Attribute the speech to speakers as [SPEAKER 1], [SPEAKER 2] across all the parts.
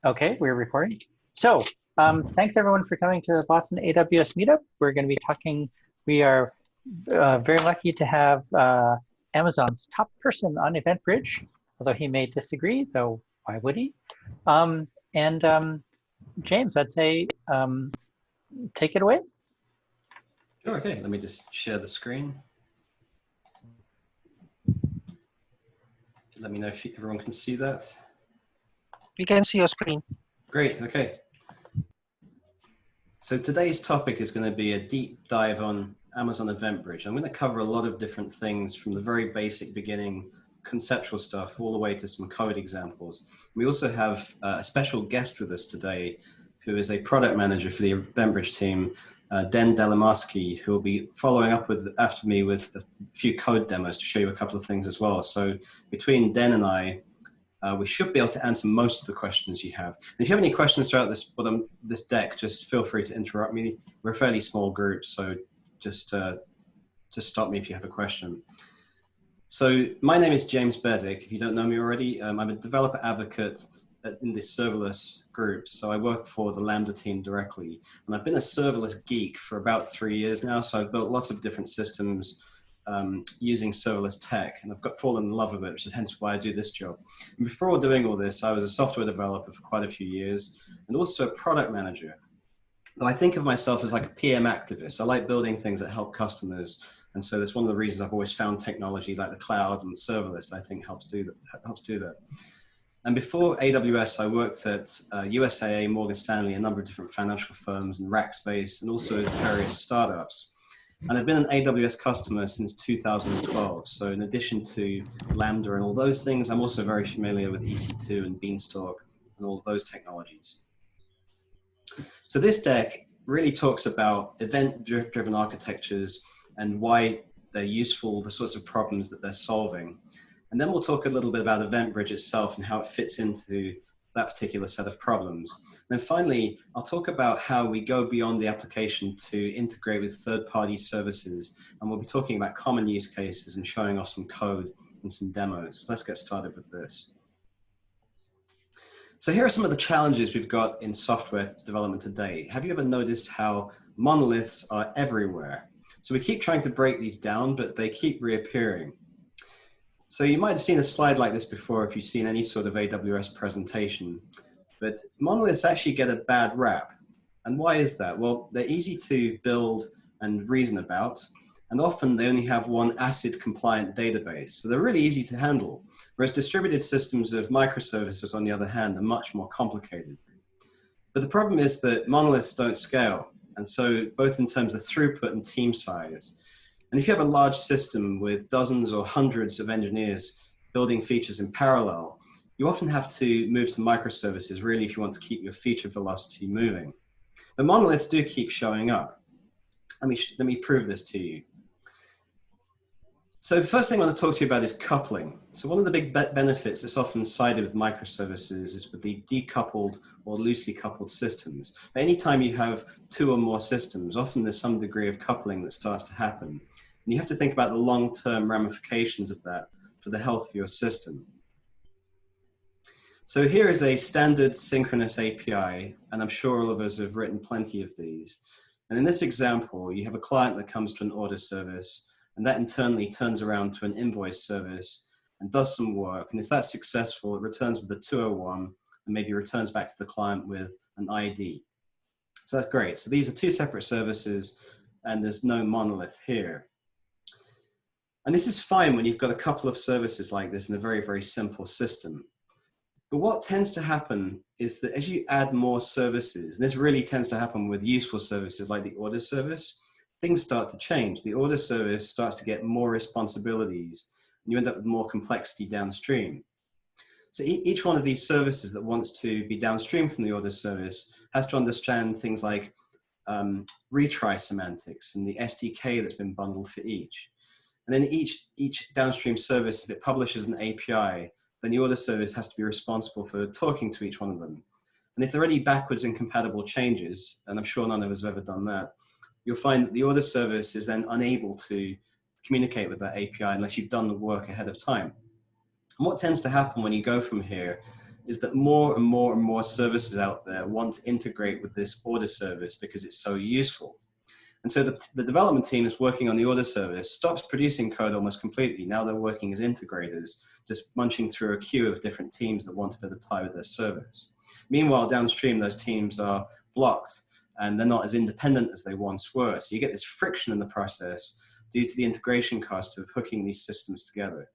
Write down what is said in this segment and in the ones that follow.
[SPEAKER 1] Okay, we're recording. So, thanks everyone for coming to the Boston AWS Meetup. We're going to be talking, we are very lucky to have Amazon's top person on EventBridge, although he may disagree, though why would he? James, I'd say take it away.
[SPEAKER 2] Sure, okay, let me just share the screen. Let me know if everyone can see that.
[SPEAKER 3] We can see your screen.
[SPEAKER 2] Great, okay. So today's topic is going to be a deep dive on Amazon EventBridge. I'm going to cover a lot of different things from the very basic beginning, conceptual stuff, all the way to some code examples. We also have a special guest with us today, who is a product manager for the EventBridge team, Den Delamarski, who will be following up after me with a few code demos to show you a couple of things as well. So between Den and I, we should be able to answer most of the questions you have. And if you have any questions throughout this deck, just feel free to interrupt me. We're a fairly small group, so just stop me if you have a question. So my name is James Beswick. If you don't know me already, I'm a developer advocate in this serverless group. So I work for the Lambda team directly. And I've been a serverless geek for about 3 years now. So I've built lots of different systems using serverless tech, and I've fallen in love with it, which is hence why I do this job. And before doing all this, I was a software developer for quite a few years, and also a product manager. Though I think of myself as like a PM activist. I like building things that help customers, and so that's one of the reasons I've always found technology like the cloud and serverless I think helps do that. And before AWS, I worked at USAA, Morgan Stanley, a number of different financial firms and Rackspace, and also various startups. And I've been an AWS customer since 2012. So in addition to Lambda and all those things, I'm also very familiar with EC2 and Beanstalk and all of those technologies. So this deck really talks about event-driven architectures and why they're useful, the sorts of problems that they're solving. And then we'll talk a little bit about EventBridge itself and how it fits into that particular set of problems. And then finally, I'll talk about how we go beyond the application to integrate with third-party services. And we'll be talking about common use cases and showing off some code and some demos. So let's get started with this. So here are some of the challenges we've got in software development today. Have you ever noticed how monoliths are everywhere? So we keep trying to break these down, but they keep reappearing. So you might have seen a slide like this before if you've seen any sort of AWS presentation, but monoliths actually get a bad rap. And why is that? Well, they're easy to build and reason about, and often they only have one ACID compliant database. So they're really easy to handle, whereas distributed systems of microservices, on the other hand, are much more complicated. But the problem is that monoliths don't scale. And so both in terms of throughput and team size. And if you have a large system with dozens or hundreds of engineers building features in parallel, you often have to move to microservices, really, if you want to keep your feature velocity moving. But monoliths do keep showing up. Let me prove this to you. So the first thing I want to talk to you about is coupling. So one of the big benefits that's often cited with microservices is with the decoupled or loosely coupled systems. Anytime you have two or more systems, often there's some degree of coupling that starts to happen. And you have to think about the long-term ramifications of that for the health of your system. So here is a standard synchronous API, and I'm sure all of us have written plenty of these. And in this example, you have a client that comes to an order service, and that internally turns around to an invoice service and does some work. And if that's successful, it returns with a 201 and maybe returns back to the client with an ID. So that's great. So these are two separate services, and there's no monolith here. And this is fine when you've got a couple of services like this in a very, very simple system. But what tends to happen is that as you add more services, and this really tends to happen with useful services like the order service, things start to change. The order service starts to get more responsibilities, and you end up with more complexity downstream. So each one of these services that wants to be downstream from the order service has to understand things like retry semantics and the SDK that's been bundled for each. And then each downstream service, if it publishes an API, then the order service has to be responsible for talking to each one of them. And if there are any backwards incompatible changes, and I'm sure none of us have ever done that, you'll find that the order service is then unable to communicate with that API unless you've done the work ahead of time. And what tends to happen when you go from here is that more and more and more services out there want to integrate with this order service because it's so useful. And so the development team is working on the order service, stops producing code almost completely. Now they're working as integrators, just munching through a queue of different teams that want to be able to tie with their service. Meanwhile, downstream, those teams are blocked and they're not as independent as they once were. So you get this friction in the process due to the integration cost of hooking these systems together.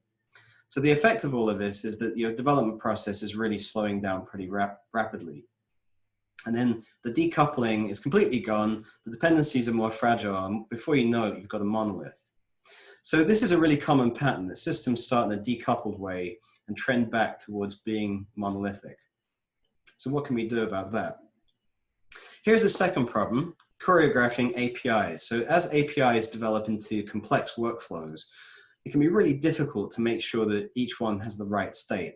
[SPEAKER 2] So the effect of all of this is that your development process is really slowing down pretty rapidly. And then the decoupling is completely gone. The dependencies are more fragile. And before you know it, you've got a monolith. So this is a really common pattern that systems start in a decoupled way and trend back towards being monolithic. So what can we do about that? Here's a second problem, choreographing APIs. So as APIs develop into complex workflows, it can be really difficult to make sure that each one has the right state.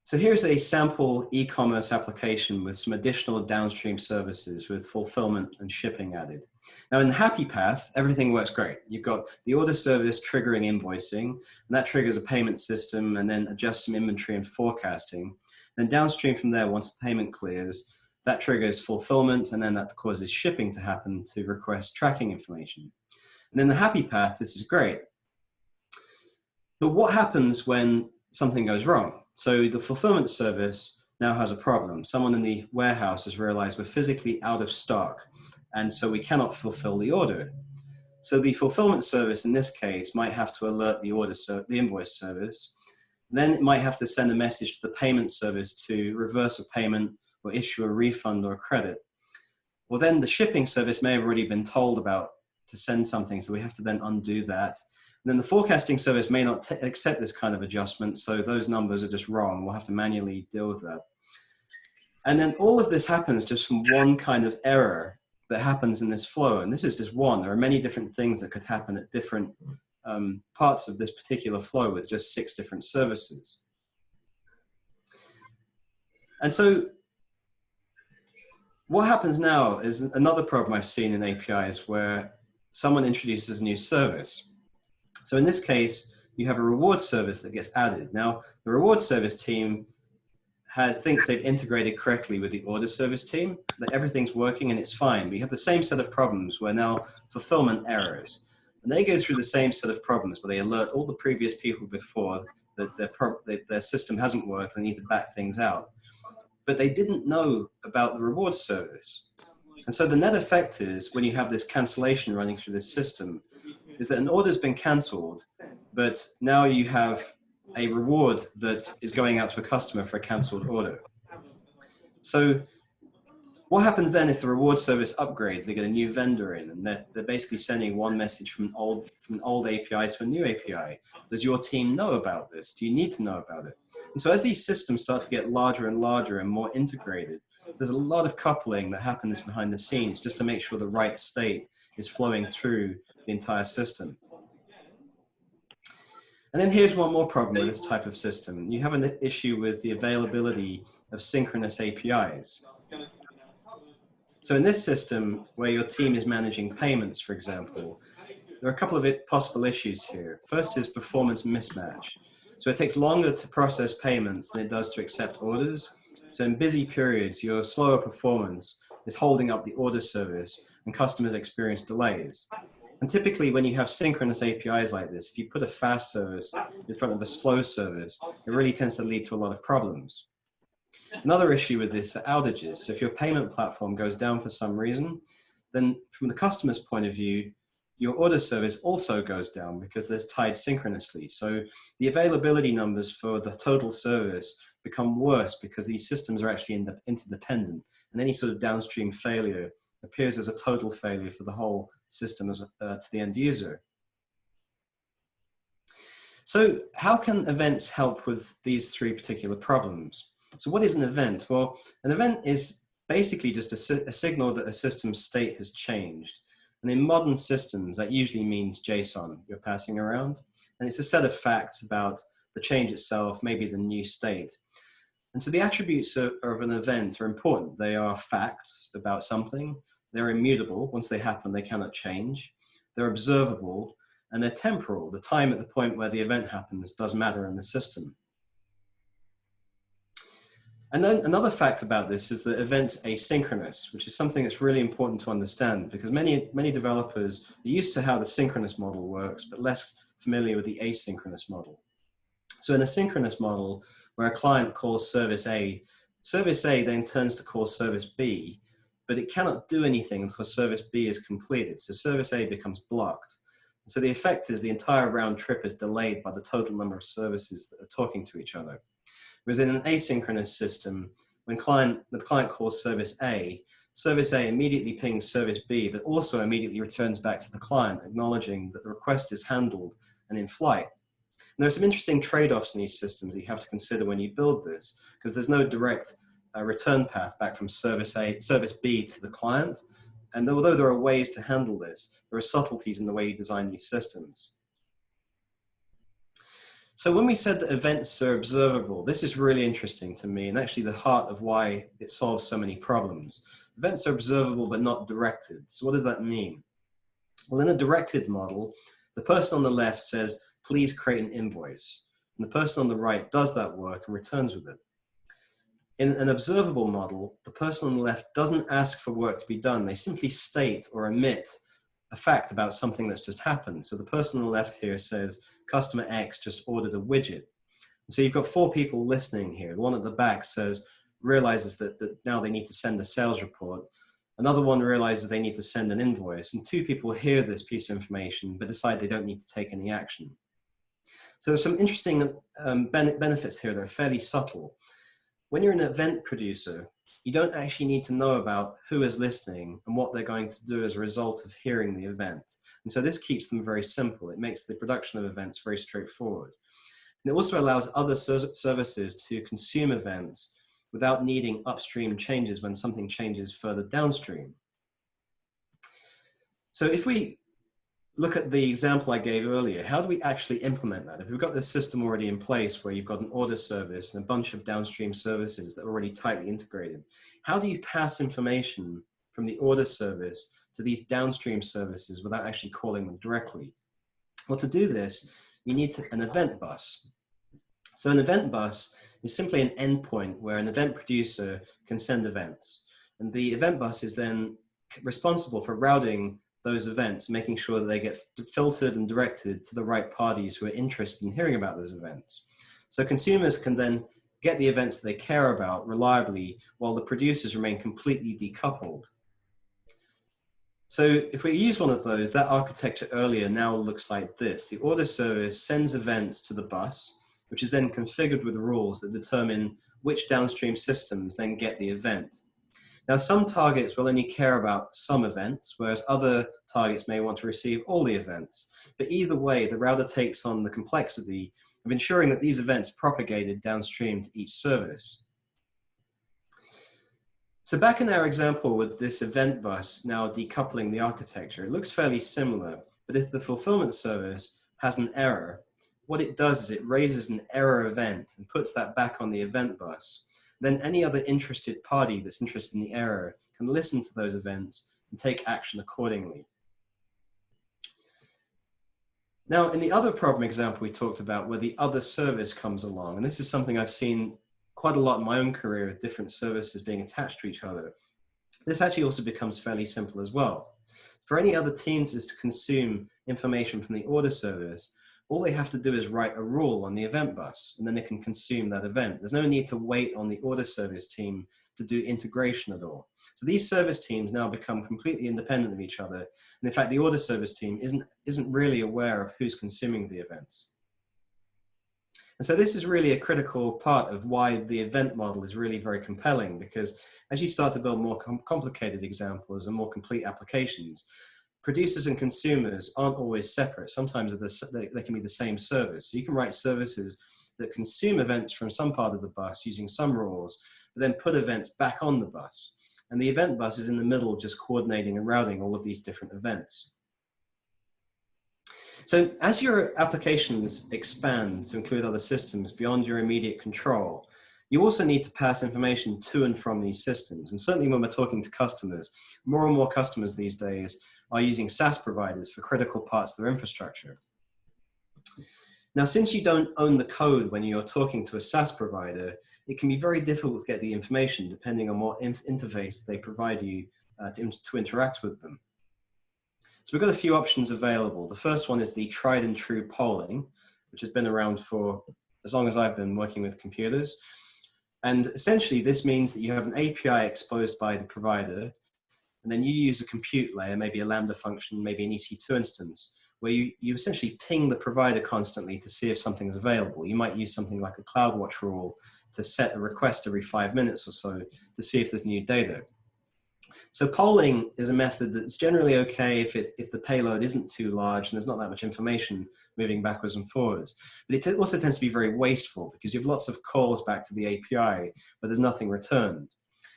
[SPEAKER 2] So here's a sample e-commerce application with some additional downstream services with fulfillment and shipping added. Now in the happy path, everything works great. You've got the order service triggering invoicing, and that triggers a payment system and then adjusts some inventory and forecasting. Then downstream from there, once the payment clears, that triggers fulfillment, and then that causes shipping to happen to request tracking information. And in the happy path, this is great. But what happens when something goes wrong? So the fulfillment service now has a problem. Someone in the warehouse has realized we're physically out of stock, and so we cannot fulfill the order. So the fulfillment service in this case might have to alert the invoice service. Then it might have to send a message to the payment service to reverse a payment or issue a refund or a credit. Well, then the shipping service may have already been told about to send something, so we have to then undo that. And then the forecasting service may not accept this kind of adjustment, so those numbers are just wrong. We'll have to manually deal with that. And then all of this happens just from one kind of error that happens in this flow. And this is just one. There are many different things that could happen at different parts of this particular flow with just 6 different services. And so what happens now is another problem I've seen in APIs where someone introduces a new service. So in this case, you have a reward service that gets added. Now, the reward service team thinks they've integrated correctly with the order service team, that everything's working and it's fine. But you have the same set of problems where now fulfillment errors. And they go through the same set of problems where they alert all the previous people before that their system hasn't worked, they need to back things out. But they didn't know about the reward service. And so the net effect is when you have this cancellation running through this system, is that an order's been cancelled, but now you have a reward that is going out to a customer for a cancelled order. So what happens then if the reward service upgrades? They get a new vendor in, and they're basically sending one message from an old API to a new API. Does your team know about this? Do you need to know about it? And so as these systems start to get larger and larger and more integrated, there's a lot of coupling that happens behind the scenes just to make sure the right state is flowing through the entire system. And then here's one more problem with this type of system. You have an issue with the availability of synchronous APIs. So in this system, where your team is managing payments, for example, there are a couple of possible issues here. First is performance mismatch. So it takes longer to process payments than it does to accept orders. So in busy periods, your slower performance is holding up the order service and customers experience delays. And typically when you have synchronous APIs like this, if you put a fast service in front of a slow service, it really tends to lead to a lot of problems. Another issue with this are outages. So if your payment platform goes down for some reason, then from the customer's point of view, your order service also goes down because there's tied synchronously. So the availability numbers for the total service become worse because these systems are actually interdependent, and any sort of downstream failure appears as a total failure for the whole system to the end user. So how can events help with these 3 particular problems? So what is an event? Well, an event is basically just a signal that a system's state has changed. And in modern systems, that usually means JSON you're passing around. And it's a set of facts about the change itself, maybe the new state. And so the attributes of an event are important. They are facts about something. They're immutable. Once they happen, they cannot change. They're observable, and they're temporal. The time at the point where the event happens does matter in the system. And then another fact about this is that events asynchronous, which is something that's really important to understand because many developers are used to how the synchronous model works, but less familiar with the asynchronous model. So in a synchronous model, where a client calls service A then turns to call service B, but it cannot do anything until service B is completed. So service A becomes blocked. So the effect is the entire round trip is delayed by the total number of services that are talking to each other. Whereas in an asynchronous system, when the client calls service A immediately pings service B, but also immediately returns back to the client, acknowledging that the request is handled and in flight. And there are some interesting trade-offs in these systems that you have to consider when you build this, because there's no direct return path back from service B to the client. And although there are ways to handle this, there are subtleties in the way you design these systems. So when we said that events are observable, this is really interesting to me and actually the heart of why it solves so many problems. Events are observable but not directed. So what does that mean? Well, in a directed model, the person on the left says, please create an invoice. And the person on the right does that work and returns with it. In an observable model, the person on the left doesn't ask for work to be done. They simply state or omit a fact about something that's just happened. So the person on the left here says, customer X just ordered a widget. And so you've got 4 people listening here. The one at the back realizes that now they need to send a sales report. Another one realizes they need to send an invoice. And 2 people hear this piece of information, but decide they don't need to take any action. So there's some interesting benefits here that are fairly subtle. When you're an event producer, you don't actually need to know about who is listening and what they're going to do as a result of hearing the event. And so this keeps them very simple. It makes the production of events very straightforward. And it also allows other services to consume events without needing upstream changes when something changes further downstream. So if we look at the example I gave earlier, how do we actually implement that? If we've got this system already in place where you've got an order service and a bunch of downstream services that are already tightly integrated, how do you pass information from the order service to these downstream services without actually calling them directly? Well, to do this, you need an event bus. So an event bus is simply an endpoint where an event producer can send events. And the event bus is then responsible for routing those events, making sure that they get filtered and directed to the right parties who are interested in hearing about those events. So consumers can then get the events that they care about reliably while the producers remain completely decoupled. So if we use one of those, that architecture earlier now looks like this. The order service sends events to the bus, which is then configured with rules that determine which downstream systems then get the event. Now, some targets will only care about some events, whereas other targets may want to receive all the events. But either way, the router takes on the complexity of ensuring that these events propagated downstream to each service. So back in our example with this event bus now decoupling the architecture, it looks fairly similar. But if the fulfillment service has an error, what it does is it raises an error event and puts that back on the event bus. Then any other interested party that's interested in the error can listen to those events and take action accordingly. Now, in the other problem example we talked about where the other service comes along, and this is something I've seen quite a lot in my own career with different services being attached to each other, this actually also becomes fairly simple as well. For any other team to consume information from the order service, all they have to do is write a rule on the event bus, and then they can consume that event. There's no need to wait on the order service team to do integration at all. So these service teams now become completely independent of each other. And in fact, the order service team isn't really aware of who's consuming the events. And so this is really a critical part of why the event model is really very compelling, because as you start to build more complicated examples and more complete applications, producers and consumers aren't always separate. Sometimes they can be the same service. So you can write services that consume events from some part of the bus using some rules, but then put events back on the bus. And the event bus is in the middle just coordinating and routing all of these different events. So as your applications expand to include other systems beyond your immediate control, you also need to pass information to and from these systems. And certainly when we're talking to customers, more and more customers these days are using SaaS providers for critical parts of their infrastructure. Now, since you don't own the code when you're talking to a SaaS provider, it can be very difficult to get the information depending on what interface they provide you to interact with them. So we've got a few options available. The first one is the tried and true polling, which has been around for as long as I've been working with computers. And essentially this means that you have an API exposed by the provider, and then you use a compute layer, maybe a Lambda function, maybe an EC2 instance, where you essentially ping the provider constantly to see if something is available. You might use something like a CloudWatch rule to set a request every 5 minutes or so to see if there's new data. So polling is a method that's generally okay if the payload isn't too large and there's not that much information moving backwards and forwards. But it also tends to be very wasteful because you have lots of calls back to the API, but there's nothing returned.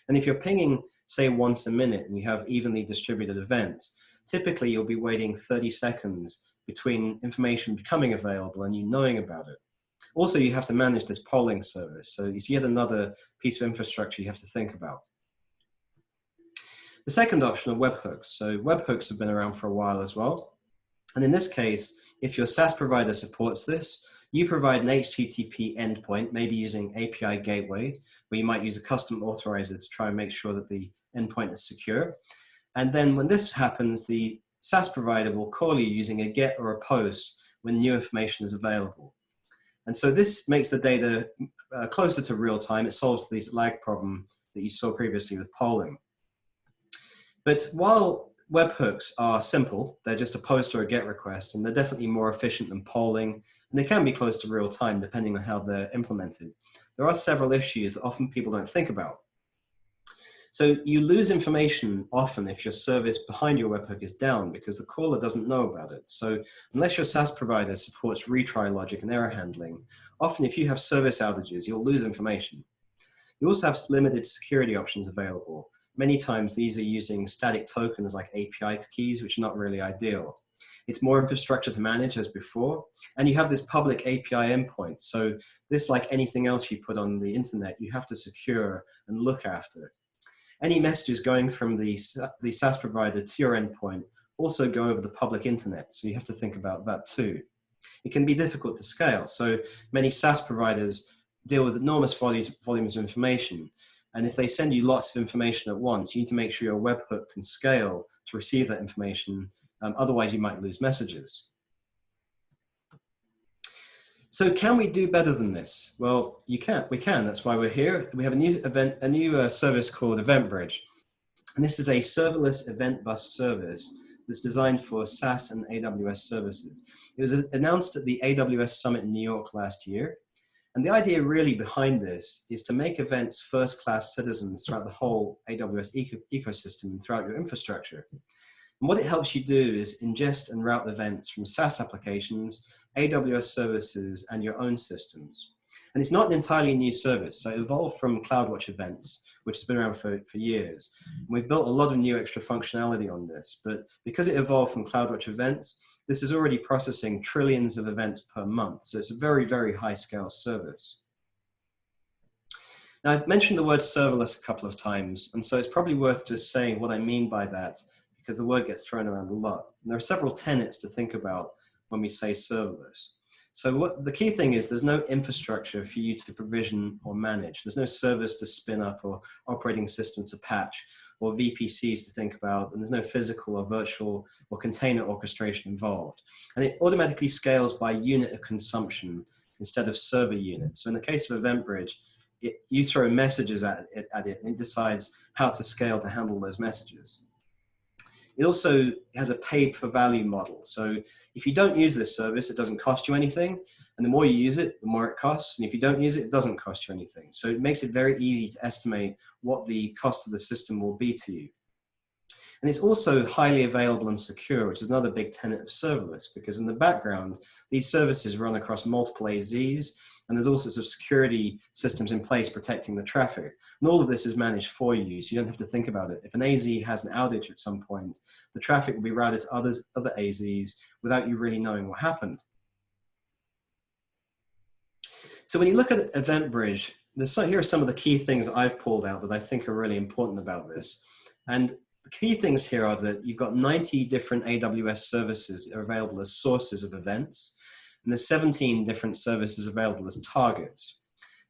[SPEAKER 2] And if you're pinging, say, once a minute and you have evenly distributed events, typically you'll be waiting 30 seconds between information becoming available and you knowing about it. Also, you have to manage this polling service. So it's yet another piece of infrastructure you have to think about. The second option are webhooks. So webhooks have been around for a while as well. And in this case, if your SaaS provider supports this, you provide an HTTP endpoint, maybe using API gateway, where you might use a custom authorizer to try and make sure that the endpoint is secure. And then when this happens, the SaaS provider will call you using a GET or a POST when new information is available. And so this makes the data closer to real time. It solves this lag problem that you saw previously with polling. But while webhooks are simple, they're just a POST or a GET request, and they're definitely more efficient than polling, and they can be close to real time depending on how they're implemented. There are several issues that often people don't think about. So you lose information often if your service behind your webhook is down because the caller doesn't know about it. So unless your SaaS provider supports retry logic and error handling, often if you have service outages, you'll lose information. You also have limited security options available. Many times these are using static tokens like API keys, which are not really ideal. It's more infrastructure to manage as before, and you have this public API endpoint. So this, like anything else you put on the internet, you have to secure and look after. Any messages going from the SaaS provider to your endpoint also go over the public internet, so you have to think about that too. It can be difficult to scale, so many SaaS providers deal with enormous volumes of information, and if they send you lots of information at once, you need to make sure your webhook can scale to receive that information, otherwise you might lose messages. So can we do better than this? Well, we can, that's why we're here. We have a new service called EventBridge. And this is a serverless event bus service that's designed for SaaS and AWS services. It was announced at the AWS Summit in New York last year. And the idea really behind this is to make events first-class citizens throughout the whole AWS ecosystem and throughout your infrastructure. And what it helps you do is ingest and route events from SaaS applications, AWS services, and your own systems. And it's not an entirely new service. So it evolved from CloudWatch events, which has been around for years. And we've built a lot of new extra functionality on this. But because it evolved from CloudWatch events, this is already processing trillions of events per month. So it's a very, very high scale service. Now, I've mentioned the word serverless a couple of times. And so it's probably worth just saying what I mean by that, because the word gets thrown around a lot. And there are several tenets to think about when we say serverless. So the key thing is there's no infrastructure for you to provision or manage. There's no servers to spin up or operating system to patch or VPCs to think about, and there's no physical or virtual or container orchestration involved. And it automatically scales by unit of consumption instead of server units. So in the case of EventBridge, you throw messages at it and it decides how to scale to handle those messages. It also has a paid for value model. So if you don't use this service, it doesn't cost you anything. And the more you use it, the more it costs. And if you don't use it, it doesn't cost you anything. So it makes it very easy to estimate what the cost of the system will be to you. And it's also highly available and secure, which is another big tenet of serverless, because in the background, these services run across multiple AZs, and there's all sorts of security systems in place protecting the traffic. And all of this is managed for you, so you don't have to think about it. If an AZ has an outage at some point, the traffic will be routed to other AZs without you really knowing what happened. So when you look at EventBridge, here are some of the key things that I've pulled out that I think are really important about this. And the key things here are that you've got 90 different AWS services that are available as sources of events. And there's 17 different services available as targets.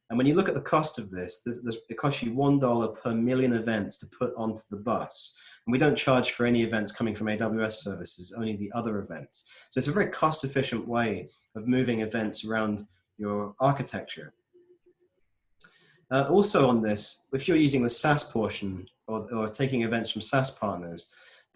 [SPEAKER 2] And when you look at the cost of this, it costs you $1 per million events to put onto the bus. And we don't charge for any events coming from AWS services, only the other events. So it's a very cost-efficient way of moving events around your architecture. Also on this, if you're using the SaaS portion or taking events from SaaS partners,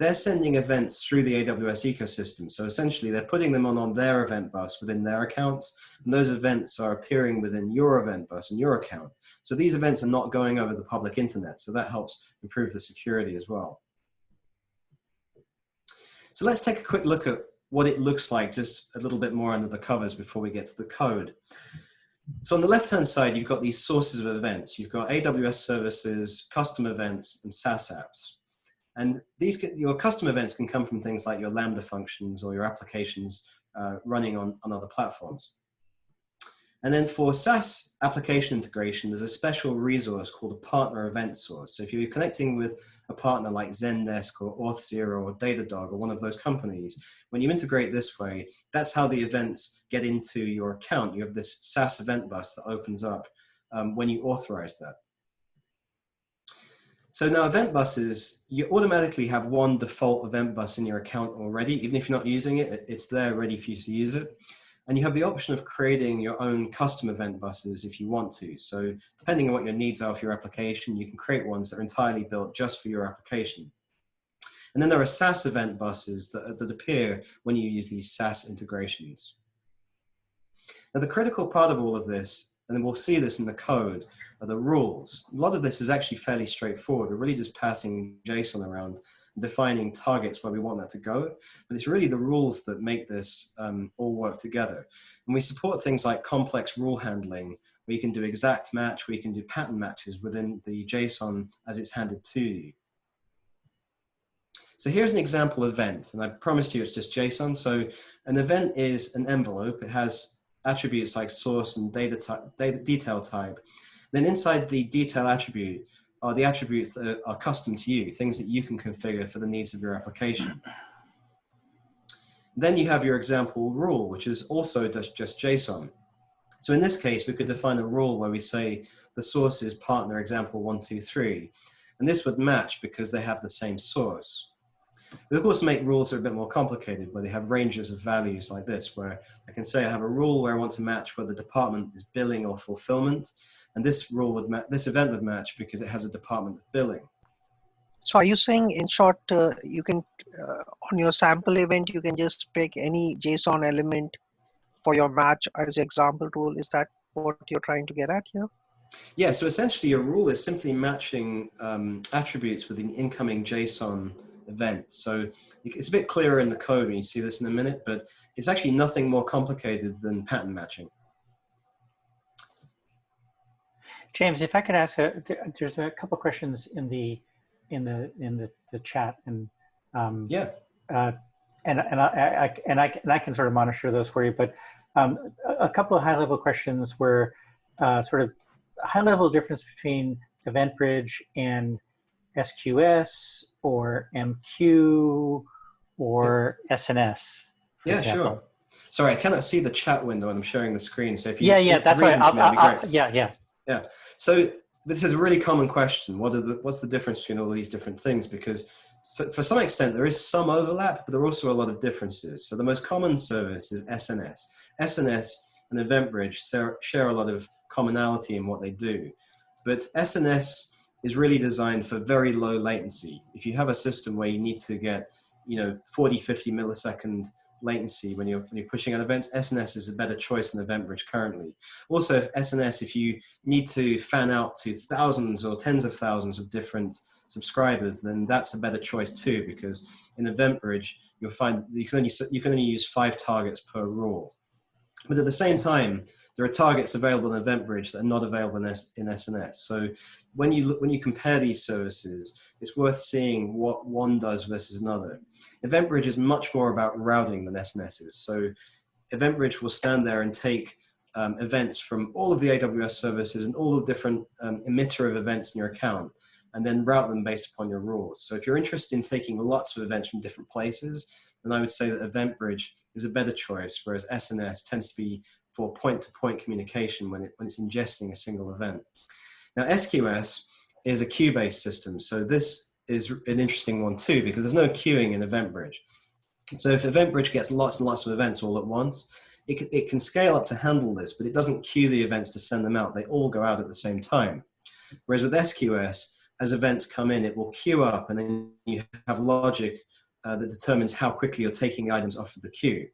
[SPEAKER 2] they're sending events through the AWS ecosystem. So essentially they're putting them on their event bus within their accounts, and those events are appearing within your event bus and your account. So these events are not going over the public internet. So that helps improve the security as well. So let's take a quick look at what it looks like just a little bit more under the covers before we get to the code. So on the left-hand side, you've got these sources of events. You've got AWS services, custom events, and SaaS apps. And your custom events can come from things like your Lambda functions or your applications running on other platforms. And then for SaaS application integration, there's a special resource called a partner event source. So if you're connecting with a partner like Zendesk or Auth0 or Datadog or one of those companies, when you integrate this way, that's how the events get into your account. You have this SaaS event bus that opens up when you authorize that. So now event buses, you automatically have one default event bus in your account already. Even if you're not using it, it's there ready for you to use it. And you have the option of creating your own custom event buses if you want to. So depending on what your needs are for your application, you can create ones that are entirely built just for your application. And then there are SaaS event buses that appear when you use these SaaS integrations. Now the critical part of all of this, and we'll see this in the code, are the rules. A lot of this is actually fairly straightforward. We're really just passing JSON around, defining targets where we want that to go. But it's really the rules that make this all work together. And we support things like complex rule handling, where you can do exact match, where you can do pattern matches within the JSON as it's handed to you. So here's an example event, and I promised you it's just JSON. So an event is an envelope. It has attributes like source and detail type. Then inside the detail attribute are the attributes that are custom to you, things that you can configure for the needs of your application. Then you have your example rule, which is also just JSON. So in this case, we could define a rule where we say the source is partner example 123, and this would match because they have the same source. We of course make rules that are a bit more complicated, where they have ranges of values like this, where I can say I have a rule where I want to match whether the department is billing or fulfillment, and this event would match because it has a department of billing.
[SPEAKER 3] So are you saying, in short, you can on your sample event you can just pick any JSON element for your match as example rule? Is that what you're trying to get at here?
[SPEAKER 2] Yeah. So essentially, your rule is simply matching attributes with an incoming JSON event. So it's a bit clearer in the code when you see this in a minute, but it's actually nothing more complicated than pattern matching.
[SPEAKER 1] James, if I could ask, there's a couple questions in the chat, and
[SPEAKER 2] yeah,
[SPEAKER 1] and I can sort of monitor those for you. But a couple of high-level questions were sort of high-level difference between EventBridge and SQS or MQ or SNS.
[SPEAKER 2] Yeah, sure. Sorry, I cannot see the chat window when I'm sharing the screen. So if you
[SPEAKER 1] that's right.
[SPEAKER 2] Yeah. So this is a really common question. What's the difference between all these different things? Because for some extent there is some overlap, but there are also a lot of differences. So the most common service is SNS. SNS and EventBridge share a lot of commonality in what they do, but SNS is really designed for very low latency. If you have a system where you need to get 40, 50 millisecond latency when you're pushing out events, SNS is a better choice than EventBridge currently. Also, if you need to fan out to thousands or tens of thousands of different subscribers, then that's a better choice too, because in EventBridge you'll find that you can only use 5 targets per rule. But at the same time, there are targets available in EventBridge that are not available in SNS. So when you compare these services, it's worth seeing what one does versus another. EventBridge is much more about routing than SNS is. So EventBridge will stand there and take events from all of the AWS services and all the different emitter of events in your account, and then route them based upon your rules. So if you're interested in taking lots of events from different places, then I would say that EventBridge is a better choice, whereas SNS tends to be for point-to-point communication when it's ingesting a single event. Now, SQS is a queue-based system. So this is an interesting one too, because there's no queuing in EventBridge. So if EventBridge gets lots and lots of events all at once, it can scale up to handle this, but it doesn't queue the events to send them out. They all go out at the same time. Whereas with SQS, as events come in, it will queue up, and then you have logic that determines how quickly you're taking items off of the queue.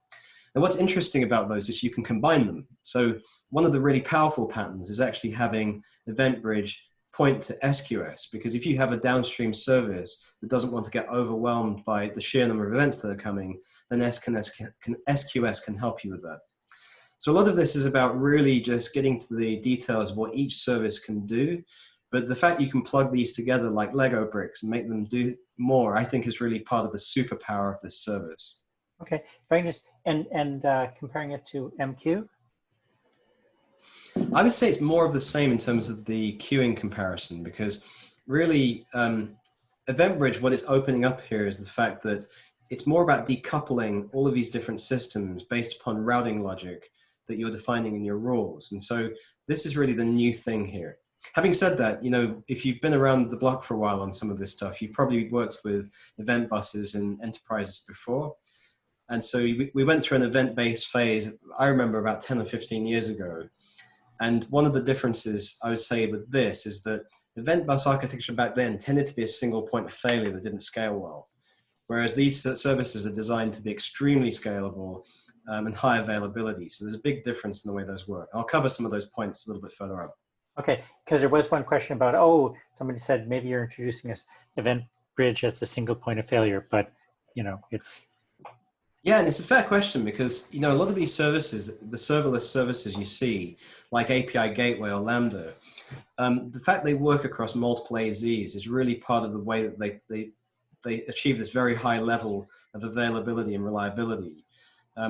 [SPEAKER 2] And what's interesting about those is you can combine them. So one of the really powerful patterns is actually having EventBridge point to SQS, because if you have a downstream service that doesn't want to get overwhelmed by the sheer number of events that are coming, then SQS can help you with that. So a lot of this is about really just getting to the details of what each service can do. But the fact you can plug these together like Lego bricks and make them do more, I think is really part of the superpower of this service.
[SPEAKER 1] Okay, if I can just, and comparing it to MQ?
[SPEAKER 2] I would say it's more of the same in terms of the queuing comparison, because really EventBridge, what it's opening up here is the fact that it's more about decoupling all of these different systems based upon routing logic that you're defining in your rules. And so this is really the new thing here. Having said that, you know, if you've been around the block for a while on some of this stuff, you've probably worked with event buses and enterprises before. And so we went through an event-based phase, I remember about 10 or 15 years ago. And one of the differences I would say with this is that event bus architecture back then tended to be a single point of failure that didn't scale well. Whereas these services are designed to be extremely scalable and high availability. So there's a big difference in the way those work. I'll cover some of those points a little bit further on.
[SPEAKER 1] Okay, because there was one question about, oh, somebody said maybe you're introducing us EventBridge as a single point of failure, but you know, it's.
[SPEAKER 2] Yeah, and it's a fair question because, you know, a lot of these services, the serverless services you see, like API Gateway or Lambda, the fact they work across multiple AZs is really part of the way that they achieve this very high level of availability and reliability.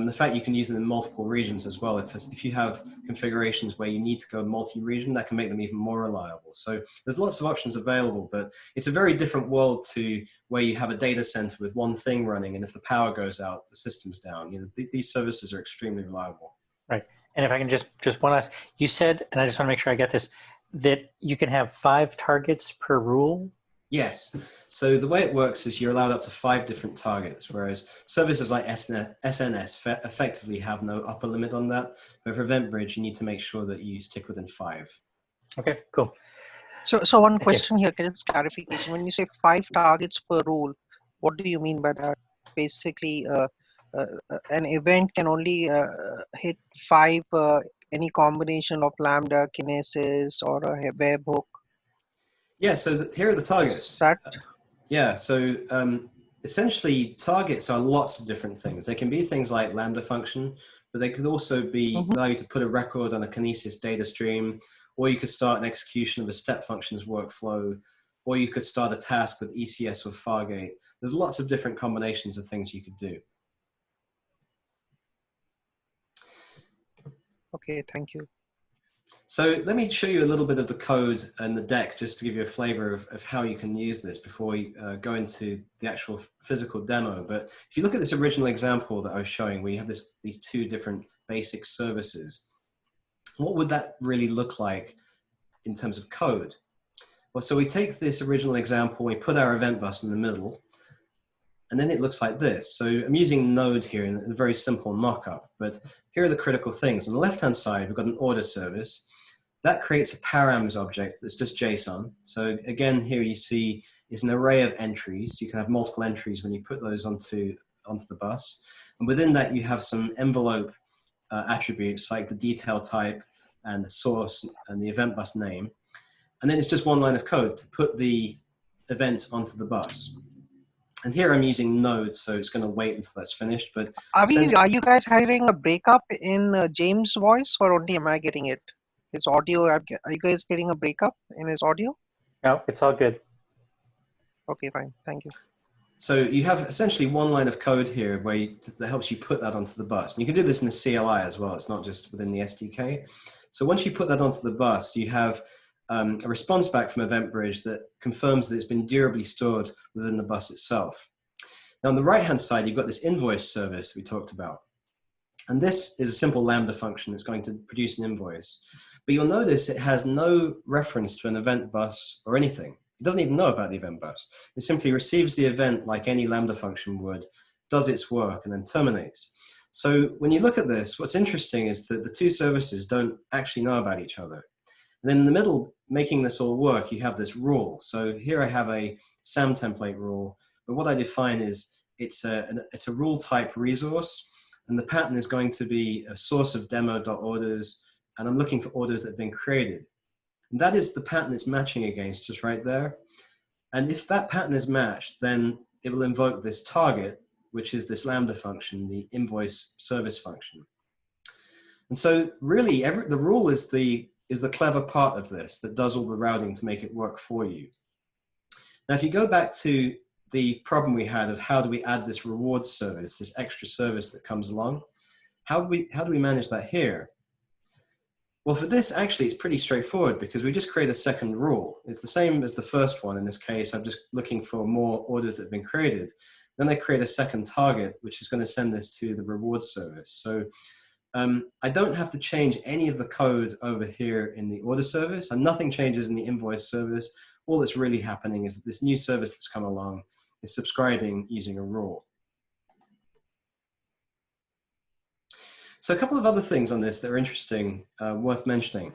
[SPEAKER 2] The fact you can use them in multiple regions as well. If you have configurations where you need to go multi-region, that can make them even more reliable. So there's lots of options available, but it's a very different world to where you have a data center with one thing running, and if the power goes out, the system's down. You know, these services are extremely reliable.
[SPEAKER 1] Right. And if I can just one last, you said, and I just want to make sure I get this, that you can have 5 targets per rule.
[SPEAKER 2] Yes. So the way it works is you're allowed up to 5 different targets, whereas services like SNS effectively have no upper limit on that. But for EventBridge, you need to make sure that you stick within 5.
[SPEAKER 1] Okay, cool.
[SPEAKER 3] So one question here, can it's clarification. When you say 5 targets per rule, what do you mean by that? Basically, an event can only hit 5, any combination of Lambda, Kinesis, or a webhook.
[SPEAKER 2] Yeah, so here are the targets. Yeah, so essentially targets are lots of different things. They can be things like Lambda function, but they could also be allow you to put a record on a Kinesis data stream, or you could start an execution of a step functions workflow, or you could start a task with ECS or Fargate. There's lots of different combinations of things you could do.
[SPEAKER 3] Okay, thank you.
[SPEAKER 2] So let me show you a little bit of the code and the deck just to give you a flavor of how you can use this before we go into the actual physical demo. But if you look at this original example that I was showing, where you have these 2 different basic services, what would that really look like in terms of code? Well, so we take this original example, we put our event bus in the middle, and then it looks like this. So I'm using Node here in a very simple mock-up, but here are the critical things. On the left-hand side, we've got an order service. That creates a params object that's just JSON. So again, here you see is an array of entries. You can have multiple entries when you put those onto the bus. And within that, you have some envelope attributes like the detail type and the source and the event bus name. And then it's just one line of code to put the events onto the bus. And here I'm using Node, so it's going to wait until that's finished. But
[SPEAKER 3] are you guys having a breakup in James' voice, or only am I getting it? His audio, are you guys getting a breakup in his audio?
[SPEAKER 1] No, it's all good.
[SPEAKER 3] Okay, fine. Thank you.
[SPEAKER 2] So you have essentially one line of code here that helps you put that onto the bus. And you can do this in the CLI as well. It's not just within the SDK. So once you put that onto the bus, you have a response back from EventBridge that confirms that it's been durably stored within the bus itself. Now on the right-hand side, you've got this invoice service we talked about. And this is a simple Lambda function that's going to produce an invoice. But you'll notice it has no reference to an event bus or anything. It doesn't even know about the event bus. It simply receives the event like any Lambda function would, does its work, and then terminates. So when you look at this, what's interesting is that the two services don't actually know about each other. And then in the middle, making this all work, you have this rule. So here I have a SAM template rule, but what I define is it's a rule type resource, and the pattern is going to be a source of demo.orders, and I'm looking for orders that have been created. And that is the pattern it's matching against, just right there. And if that pattern is matched, then it will invoke this target, which is this Lambda function, the invoice service function. And so really, the rule is the clever part of this that does all the routing to make it work for you. Now, if you go back to the problem we had of how do we add this reward service, this extra service that comes along, how do we manage that here? Well, for this, actually, it's pretty straightforward because we just create a second rule. It's the same as the first one. In this case, I'm just looking for more orders that have been created. Then I create a second target, which is going to send this to the reward service. So I don't have to change any of the code over here in the order service, and nothing changes in the invoice service. All that's really happening is that this new service that's come along is subscribing using a rule. So a couple of other things on this that are interesting, worth mentioning.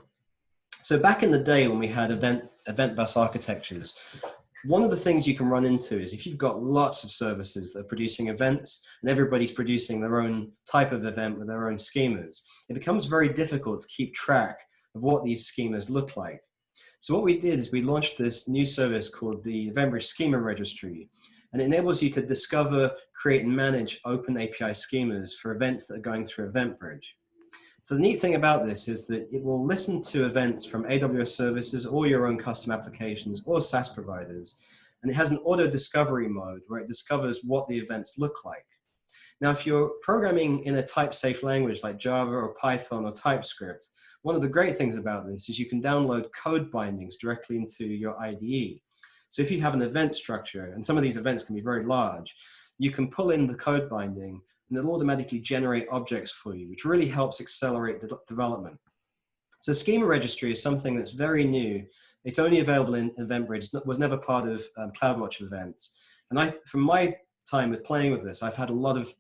[SPEAKER 2] So back in the day when we had event bus architectures, one of the things you can run into is if you've got lots of services that are producing events and everybody's producing their own type of event with their own schemas, it becomes very difficult to keep track of what these schemas look like. So what we did is we launched this new service called the EventBridge Schema Registry, and it enables you to discover, create, and manage open API schemas for events that are going through EventBridge. So the neat thing about this is that it will listen to events from AWS services or your own custom applications or SaaS providers, and it has an auto discovery mode where it discovers what the events look like. Now, if you're programming in a type-safe language like Java or Python or TypeScript, one of the great things about this is you can download code bindings directly into your IDE. So if you have an event structure, and some of these events can be very large, you can pull in the code binding and it'll automatically generate objects for you, which really helps accelerate the development. So Schema Registry is something that's very new. It's only available in EventBridge. It was never part of CloudWatch events. And from my time with playing with this, I've had a lot of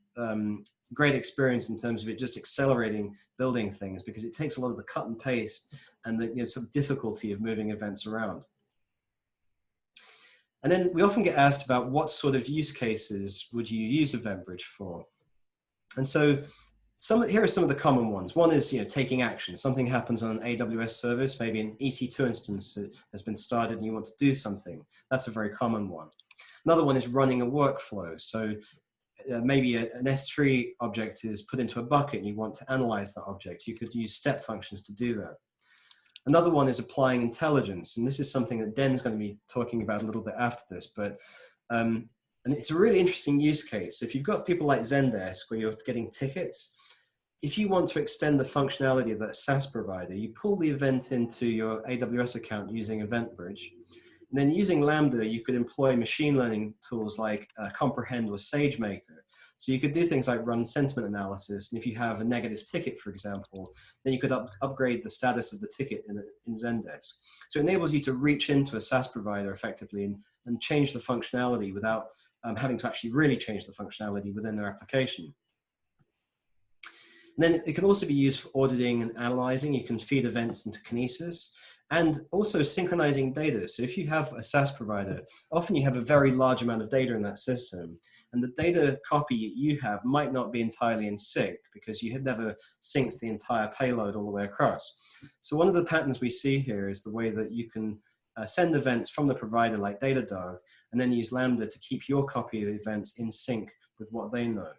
[SPEAKER 2] great experience in terms of it just accelerating building things because it takes a lot of the cut and paste and the sort of difficulty of moving events around. And then we often get asked about what sort of use cases would you use EventBridge for? And so here are some of the common ones. One is taking action. Something happens on an AWS service, maybe an EC2 instance has been started and you want to do something. That's a very common one. Another one is running a workflow. So maybe an S3 object is put into a bucket and you want to analyze that object. You could use step functions to do that. Another one is applying intelligence. And this is something that Den's going to be talking about a little bit after this. But and it's a really interesting use case. If you've got people like Zendesk where you're getting tickets, if you want to extend the functionality of that SaaS provider, you pull the event into your AWS account using EventBridge. And then using Lambda, you could employ machine learning tools like Comprehend or SageMaker. So you could do things like run sentiment analysis. And if you have a negative ticket, for example, then you could upgrade the status of the ticket in Zendesk. So it enables you to reach into a SaaS provider effectively and change the functionality without having to actually really change the functionality within their application. And then it can also be used for auditing and analyzing. You can feed events into Kinesis and also synchronizing data. So if you have a SaaS provider, often you have a very large amount of data in that system, and the data copy you have might not be entirely in sync because you have never synced the entire payload all the way across. So one of the patterns we see here is the way that you can send events from the provider like Datadog and then use Lambda to keep your copy of the events in sync with what they know.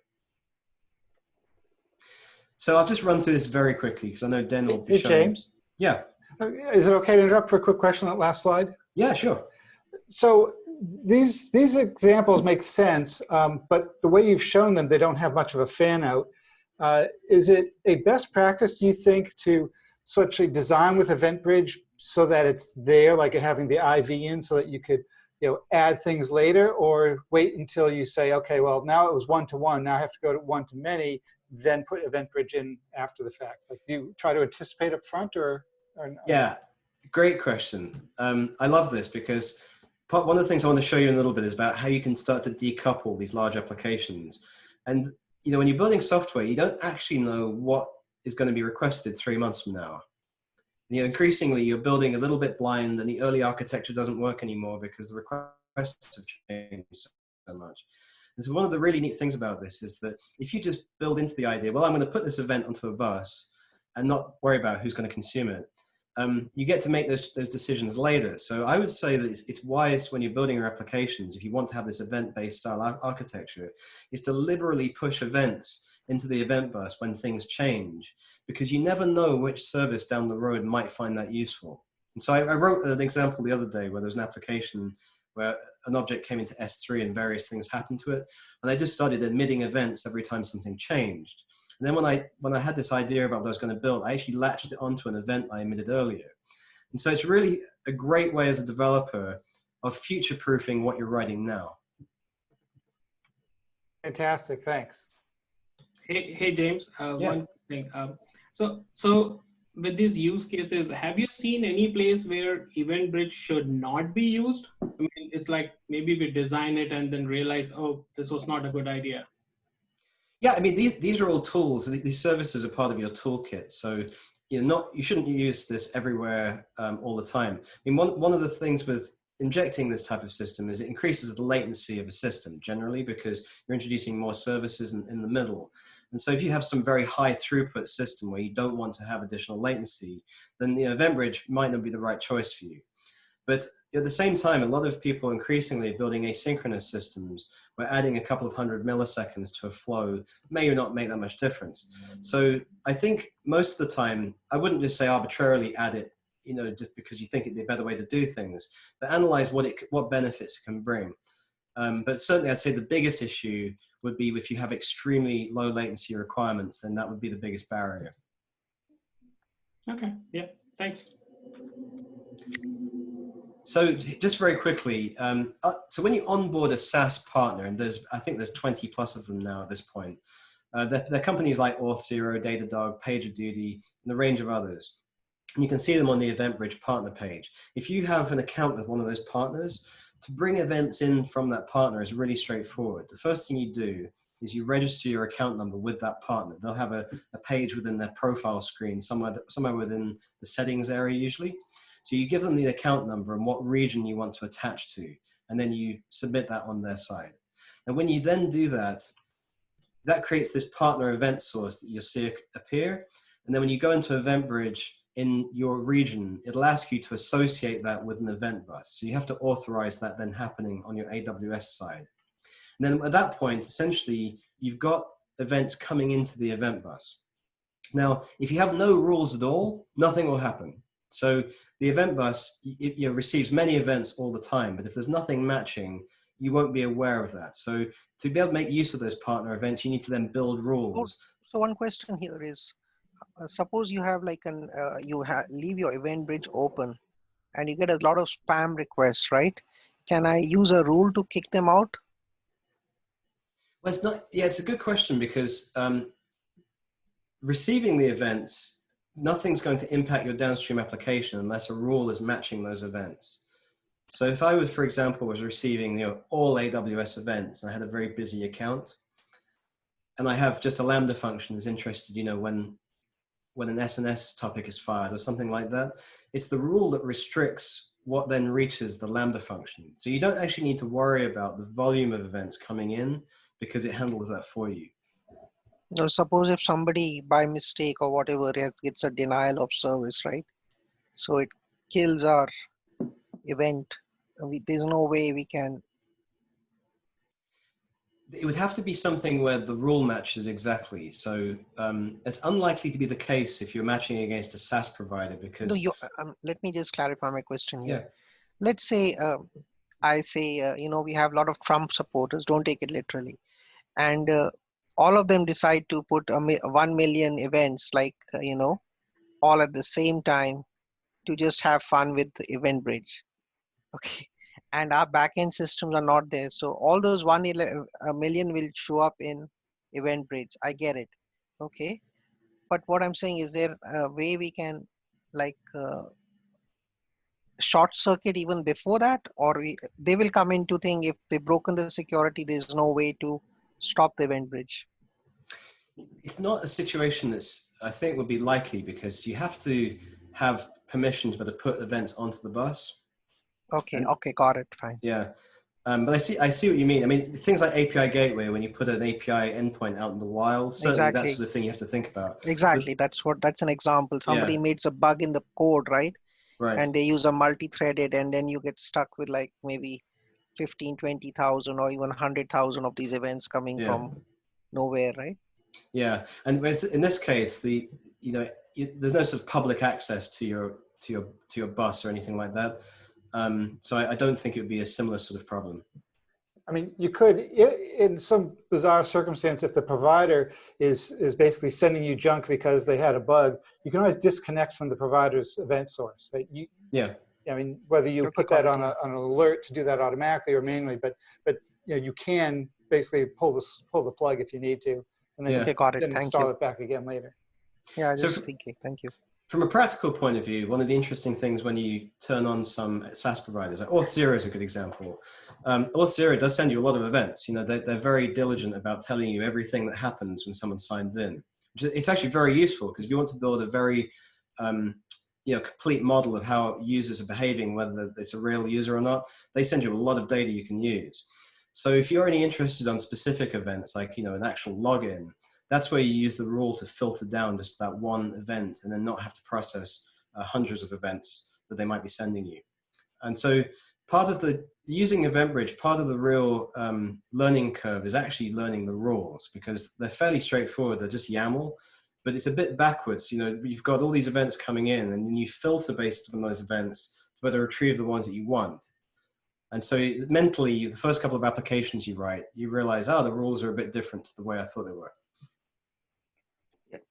[SPEAKER 2] So I'll just run through this very quickly because I know Den will be showing.
[SPEAKER 4] James?
[SPEAKER 2] Yeah.
[SPEAKER 4] Is it okay to interrupt for a quick question on that last slide?
[SPEAKER 2] Yeah, sure.
[SPEAKER 4] So these examples make sense, but the way you've shown them, they don't have much of a fan out. Is it a best practice, do you think, to actually design with EventBridge so that it's there, like having the IV in so that you could add things later, or wait until you say, okay, well, now it was one-to-one, now I have to go to one-to-many, then put EventBridge in after the fact? Like, do you try to anticipate up front or
[SPEAKER 2] Yeah, great question. I love this because one of the things I want to show you in a little bit is about how you can start to decouple these large applications. And when you're building software, you don't actually know what is going to be requested 3 months from now. Increasingly, you're building a little bit blind, and the early architecture doesn't work anymore because the requests have changed so much. And so one of the really neat things about this is that if you just build into the idea, well, I'm going to put this event onto a bus and not worry about who's going to consume it, you get to make those decisions later. So I would say that it's wise when you're building your applications, if you want to have this event-based style architecture, is to liberally push events into the event bus when things change, because you never know which service down the road might find that useful. And so I wrote an example the other day where there was an application where an object came into S3 and various things happened to it. And I just started emitting events every time something changed. And then when I had this idea about what I was going to build, I actually latched it onto an event I emitted earlier. And so it's really a great way as a developer of future-proofing what you're writing now.
[SPEAKER 4] Fantastic, thanks.
[SPEAKER 5] Hey James,
[SPEAKER 2] Yeah.
[SPEAKER 5] one thing. So with these use cases, have you seen any place where EventBridge should not be used? I mean, it's like maybe we design it and then realize, oh, this was not a good idea.
[SPEAKER 2] Yeah, I mean, these are all tools. These services are part of your toolkit. So you shouldn't use this everywhere all the time. I mean, one of the things with injecting this type of system is it increases the latency of a system generally because you're introducing more services in the middle. And so if you have some very high throughput system where you don't want to have additional latency, then EventBridge might not be the right choice for you. But at the same time, a lot of people increasingly are building asynchronous systems where adding a couple of 100 milliseconds to a flow may or not make that much difference. So I think most of the time, I wouldn't just say arbitrarily add it, just because you think it'd be a better way to do things, but analyze what benefits it can bring. But certainly I'd say the biggest issue would be if you have extremely low latency requirements, then that would be the biggest barrier.
[SPEAKER 5] Okay, yeah, thanks.
[SPEAKER 2] So just very quickly, so when you onboard a SaaS partner, and I think there's 20 plus of them now at this point, they're companies like Auth0, Datadog, PagerDuty, and a range of others. And you can see them on the EventBridge partner page. If you have an account with one of those partners, to bring events in from that partner is really straightforward. The first thing you do is you register your account number with that partner. They'll have a page within their profile screen, somewhere within the settings area usually. So you give them the account number and what region you want to attach to, and then you submit that on their side. And when you then do that, that creates this partner event source that you'll see appear. And then when you go into EventBridge in your region, it'll ask you to associate that with an event bus. So you have to authorize that then happening on your AWS side. And then at that point, essentially, you've got events coming into the event bus. Now, if you have no rules at all, nothing will happen. So the event bus receives many events all the time, but if there's nothing matching, you won't be aware of that. So to be able to make use of those partner events, you need to then build rules.
[SPEAKER 3] So one question here is, suppose you have like leave your EventBridge open and you get a lot of spam requests, right? Can I use a rule to kick them out?
[SPEAKER 2] Well, it's not. Yeah, it's a good question because receiving the events, nothing's going to impact your downstream application unless a rule is matching those events. So if I would, for example, was receiving all AWS events and I had a very busy account, and I have just a Lambda function is interested, when an SNS topic is fired or something like that, it's the rule that restricts what then reaches the Lambda function. So you don't actually need to worry about the volume of events coming in because it handles that for you.
[SPEAKER 3] Now, suppose if somebody by mistake or whatever gets a denial of service, right? So it kills our event. There's no way we can.
[SPEAKER 2] It would have to be something where the rule matches exactly. So it's unlikely to be the case if you're matching against a SaaS provider because...
[SPEAKER 3] No, let me just clarify my question here.
[SPEAKER 2] Yeah.
[SPEAKER 3] Let's say, I say, we have a lot of Trump supporters, don't take it literally. And all of them decide to put 1 million events, like, all at the same time to just have fun with EventBridge. Okay. And our backend systems are not there. So all those 1 million will show up in EventBridge. I get it. Okay. But what I'm saying, is there a way we can like short circuit even before that, or they will come into thing if they've broken the security, there's no way to stop the event bridge.
[SPEAKER 2] It's not a situation that's, I think, would be likely, because you have to have permissions to put events onto the bus.
[SPEAKER 3] Okay,
[SPEAKER 2] And
[SPEAKER 3] okay, got it, fine.
[SPEAKER 2] yeah, but I see what you mean. I mean, things like API gateway, when you put an API endpoint out in the wild, certainly that
[SPEAKER 3] Exactly,
[SPEAKER 2] sort of thing you have to think about.
[SPEAKER 3] exactly. That's an example. Somebody
[SPEAKER 2] Yeah,
[SPEAKER 3] made a bug in the code, right?
[SPEAKER 2] right.
[SPEAKER 3] And they use a multi-threaded, and then you get stuck with like maybe 15, 20,000 or even 100,000 of these events coming
[SPEAKER 2] Yeah,
[SPEAKER 3] from nowhere, right?
[SPEAKER 2] yeah. And in this case, there's no sort of public access to your bus or anything like that. So I don't think it would be a similar sort of problem.
[SPEAKER 4] I mean, you could, in some bizarre circumstance, if the provider is basically sending you junk because they had a bug, you can always disconnect from the provider's event source, right?
[SPEAKER 2] Yeah.
[SPEAKER 4] I mean, whether you
[SPEAKER 3] Okay,
[SPEAKER 4] put that on an alert to do that automatically or manually, but you can basically pull the plug if you need to, and then
[SPEAKER 2] Yeah.
[SPEAKER 3] Okay, got it.
[SPEAKER 4] then
[SPEAKER 3] Thank
[SPEAKER 4] install
[SPEAKER 3] you.
[SPEAKER 4] it back again later.
[SPEAKER 3] Yeah,
[SPEAKER 2] So
[SPEAKER 3] just thinking. Thank you.
[SPEAKER 2] from a practical point of view, one of the interesting things when you turn on some SaaS providers, like Auth0 is a good example. Auth0 does send you a lot of events. They're very diligent about telling you everything that happens when someone signs in. It's actually very useful, because if you want to build a very complete model of how users are behaving, whether it's a real user or not, they send you a lot of data you can use. So if you're only interested on specific events, like an actual login, that's where you use the rule to filter down just that one event, and then not have to process hundreds of events that they might be sending you. And so part of using EventBridge, part of the real learning curve is actually learning the rules, because they're fairly straightforward. They're just YAML, but it's a bit backwards. You've got all these events coming in, and then you filter based on those events to better retrieve the ones that you want. And so mentally, the first couple of applications you write, you realize, the rules are a bit different to the way I thought they were.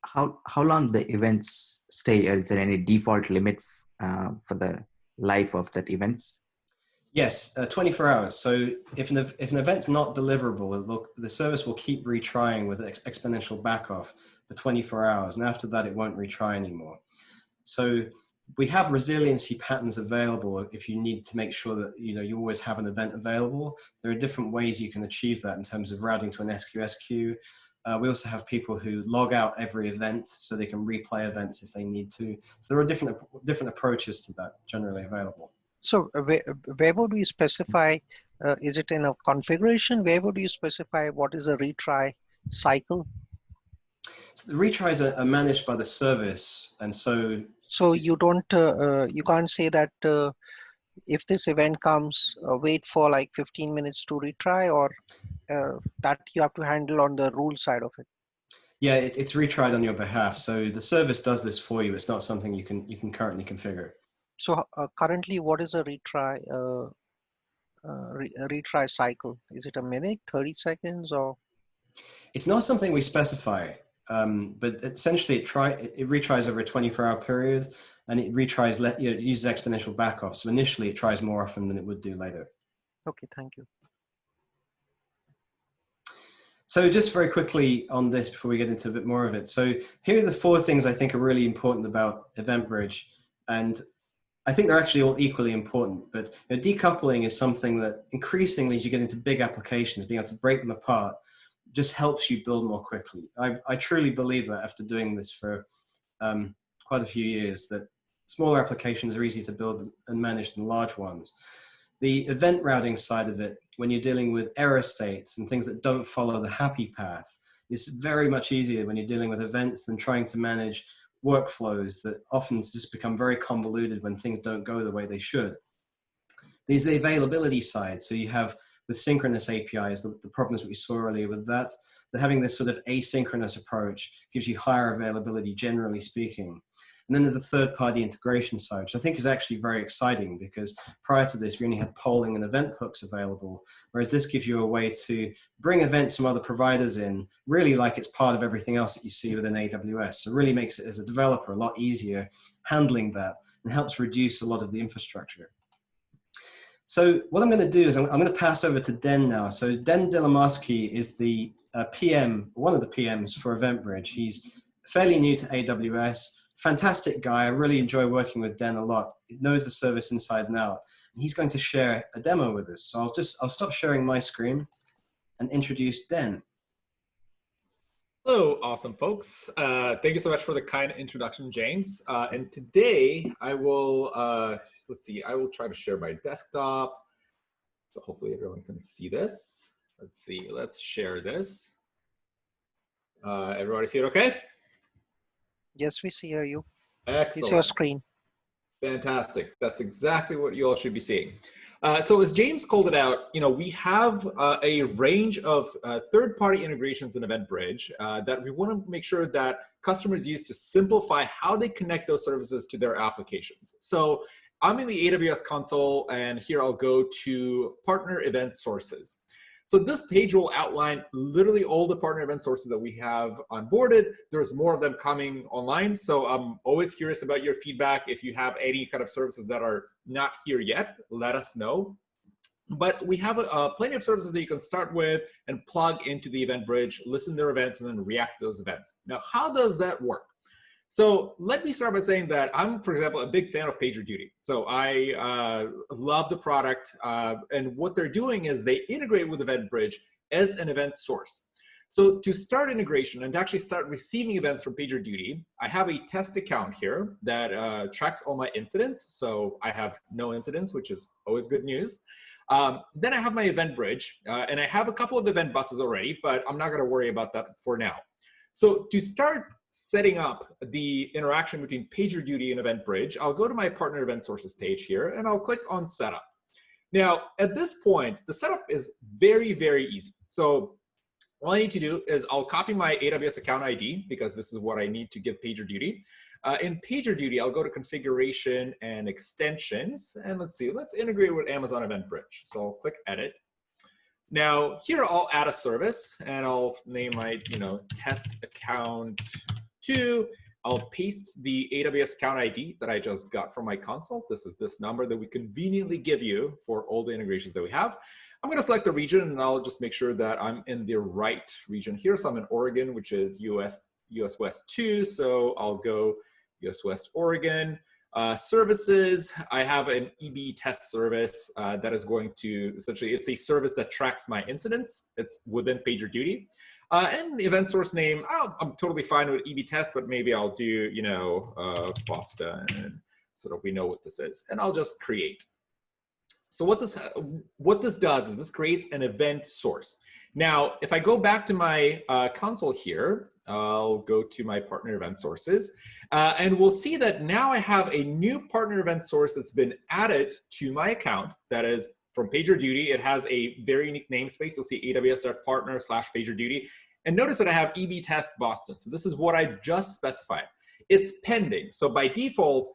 [SPEAKER 6] How long the events stay? Is there any default limit for the life of that events?
[SPEAKER 2] Yes, 24 hours. So if an event's not deliverable, the service will keep retrying with exponential backoff for 24 hours. And after that, it won't retry anymore. So we have resiliency patterns available if you need to make sure that you always have an event available. There are different ways you can achieve that in terms of routing to an SQS queue. We also have people who log out every event so they can replay events if they need to. So there are different approaches to that generally available.
[SPEAKER 3] So where would we specify, is it in a configuration? Where would you specify what is a retry cycle?
[SPEAKER 2] So the retries are managed by the service. And so
[SPEAKER 3] you don't, you can't say that if this event comes, wait for like 15 minutes to retry, or that you have to handle on the rule side of it?
[SPEAKER 2] Yeah, it's retried on your behalf. So the service does this for you. It's not something you can currently configure.
[SPEAKER 3] So currently, what is a retry retry cycle? Is it a minute, 30 seconds, or?
[SPEAKER 2] It's not something we specify, but essentially it retries over a 24-hour period, and it retries, it uses exponential backoff. So initially it tries more often than it would do later.
[SPEAKER 3] Okay, thank you.
[SPEAKER 2] So just very quickly on this before we get into a bit more of it. So here are the 4 things I think are really important about EventBridge, and I think they're actually all equally important, but decoupling is something that increasingly, as you get into big applications, being able to break them apart just helps you build more quickly. I truly believe that after doing this for quite a few years, that smaller applications are easier to build and manage than large ones. The event routing side of it, when you're dealing with error states and things that don't follow the happy path, is very much easier when you're dealing with events than trying to manage workflows that often just become very convoluted when things don't go the way they should. There's the availability side. So you have with synchronous APIs, the problems that we saw earlier with that, having this sort of asynchronous approach gives you higher availability, generally speaking. And then there's a third-party integration side, which I think is actually very exciting, because prior to this, we only had polling and event hooks available, whereas this gives you a way to bring events from other providers in, really like it's part of everything else that you see within AWS. So it really makes it, as a developer, a lot easier handling that, and helps reduce a lot of the infrastructure. So what I'm going to do is I'm going to pass over to Den now. So Den Delamarski is the a PM, one of the PMs for EventBridge. He's fairly new to AWS, fantastic guy. I really enjoy working with Den a lot. He knows the service inside and out. And he's going to share a demo with us. So I'll stop sharing my screen and introduce Den.
[SPEAKER 7] Hello, awesome folks. Thank you so much for the kind introduction, James. And today I will, let's see, I will try to share my desktop. So hopefully everyone can see this. Let's see, let's share this. Everybody see it okay?
[SPEAKER 3] Yes, we see you.
[SPEAKER 7] Excellent.
[SPEAKER 3] It's your screen.
[SPEAKER 7] Fantastic. That's exactly what you all should be seeing. So as James called it out, we have a range of third-party integrations in EventBridge that we want to make sure that customers use to simplify how they connect those services to their applications. So I'm in the AWS console, and here I'll go to partner event sources. So this page will outline literally all the partner event sources that we have onboarded. There's more of them coming online. So I'm always curious about your feedback. If you have any kind of services that are not here yet, let us know. But we have plenty of services that you can start with and plug into the EventBridge, listen to their events, and then react to those events. Now, how does that work? So let me start by saying that I'm, for example, a big fan of PagerDuty. So I love the product, and what they're doing is they integrate with EventBridge as an event source. So to start integration and to actually start receiving events from PagerDuty, I have a test account here that tracks all my incidents. So I have no incidents, which is always good news. Then I have my EventBridge, and I have a couple of event buses already, but I'm not going to worry about that for now. So to start setting up the interaction between PagerDuty and EventBridge, I'll go to my partner event sources page here, and I'll click on setup. Now, at this point, the setup is very, very easy. So all I need to do is I'll copy my AWS account ID, because this is what I need to give PagerDuty. In PagerDuty, I'll go to configuration and extensions, and let's see, let's integrate with Amazon EventBridge. So I'll click edit. Now here I'll add a service, and I'll name my test account 2. I'll paste the AWS account ID that I just got from my console. This is this number that we conveniently give you for all the integrations that we have. I'm going to select the region, and I'll just make sure that I'm in the right region here. So I'm in Oregon, which is US West 2. So I'll go US West Oregon. Services, I have an EB test service that is going to, essentially, it's a service that tracks my incidents. It's within PagerDuty. And the event source name, I'm totally fine with EB test, but maybe I'll do, Boston, so that we know what this is. And I'll just create. So what this does is this creates an event source. Now, if I go back to my console here, I'll go to my partner event sources, and we'll see that now I have a new partner event source that's been added to my account that is from PagerDuty. It has a very unique namespace. You'll see aws.partner/PagerDuty. And notice that I have EB test Boston. So this is what I just specified. It's pending. So by default,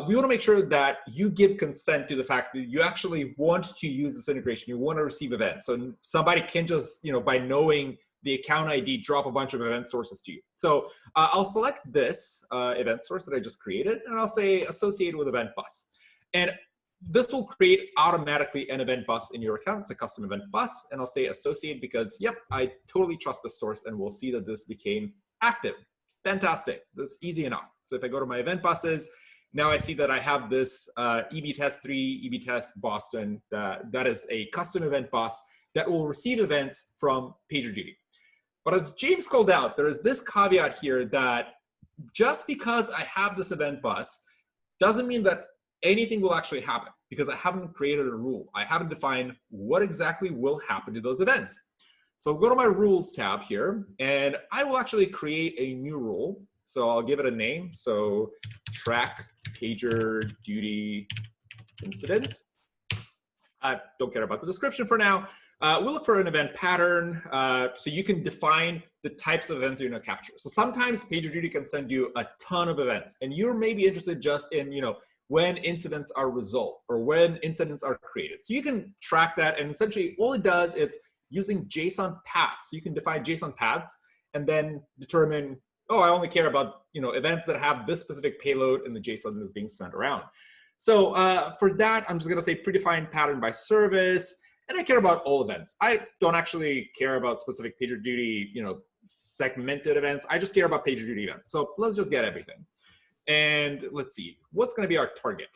[SPEAKER 7] we want to make sure that you give consent to the fact that you actually want to use this integration. You want to receive events. So somebody can just, by knowing the account ID, drop a bunch of event sources to you. So I'll select this event source that I just created, and I'll say associated with event bus. And this will create automatically an event bus in your account. It's a custom event bus, and I'll say associate because, yep, I totally trust the source, and we'll see that this became active. Fantastic. This is easy enough. So if I go to my event buses, now I see that I have this EB test 3, EB test Boston. That is a custom event bus that will receive events from PagerDuty. But as James called out, there is this caveat here that just because I have this event bus doesn't mean that anything will actually happen, because I haven't created a rule. I haven't defined what exactly will happen to those events. So I'll go to my rules tab here, and I will actually create a new rule. So I'll give it a name. So track PagerDuty incident. I don't care about the description for now. We'll look for an event pattern, so you can define the types of events you're going to capture. So sometimes PagerDuty can send you a ton of events, and you're maybe interested just in, when incidents are resolved or when incidents are created. So you can track that, and essentially all it does is using JSON paths. So you can define JSON paths and then determine, oh, I only care about events that have this specific payload and the JSON that is being sent around. So for that, I'm just going to say predefined pattern by service. And I care about all events. I don't actually care about specific PagerDuty, segmented events. I just care about PagerDuty events. So let's just get everything. And let's see, what's going to be our target?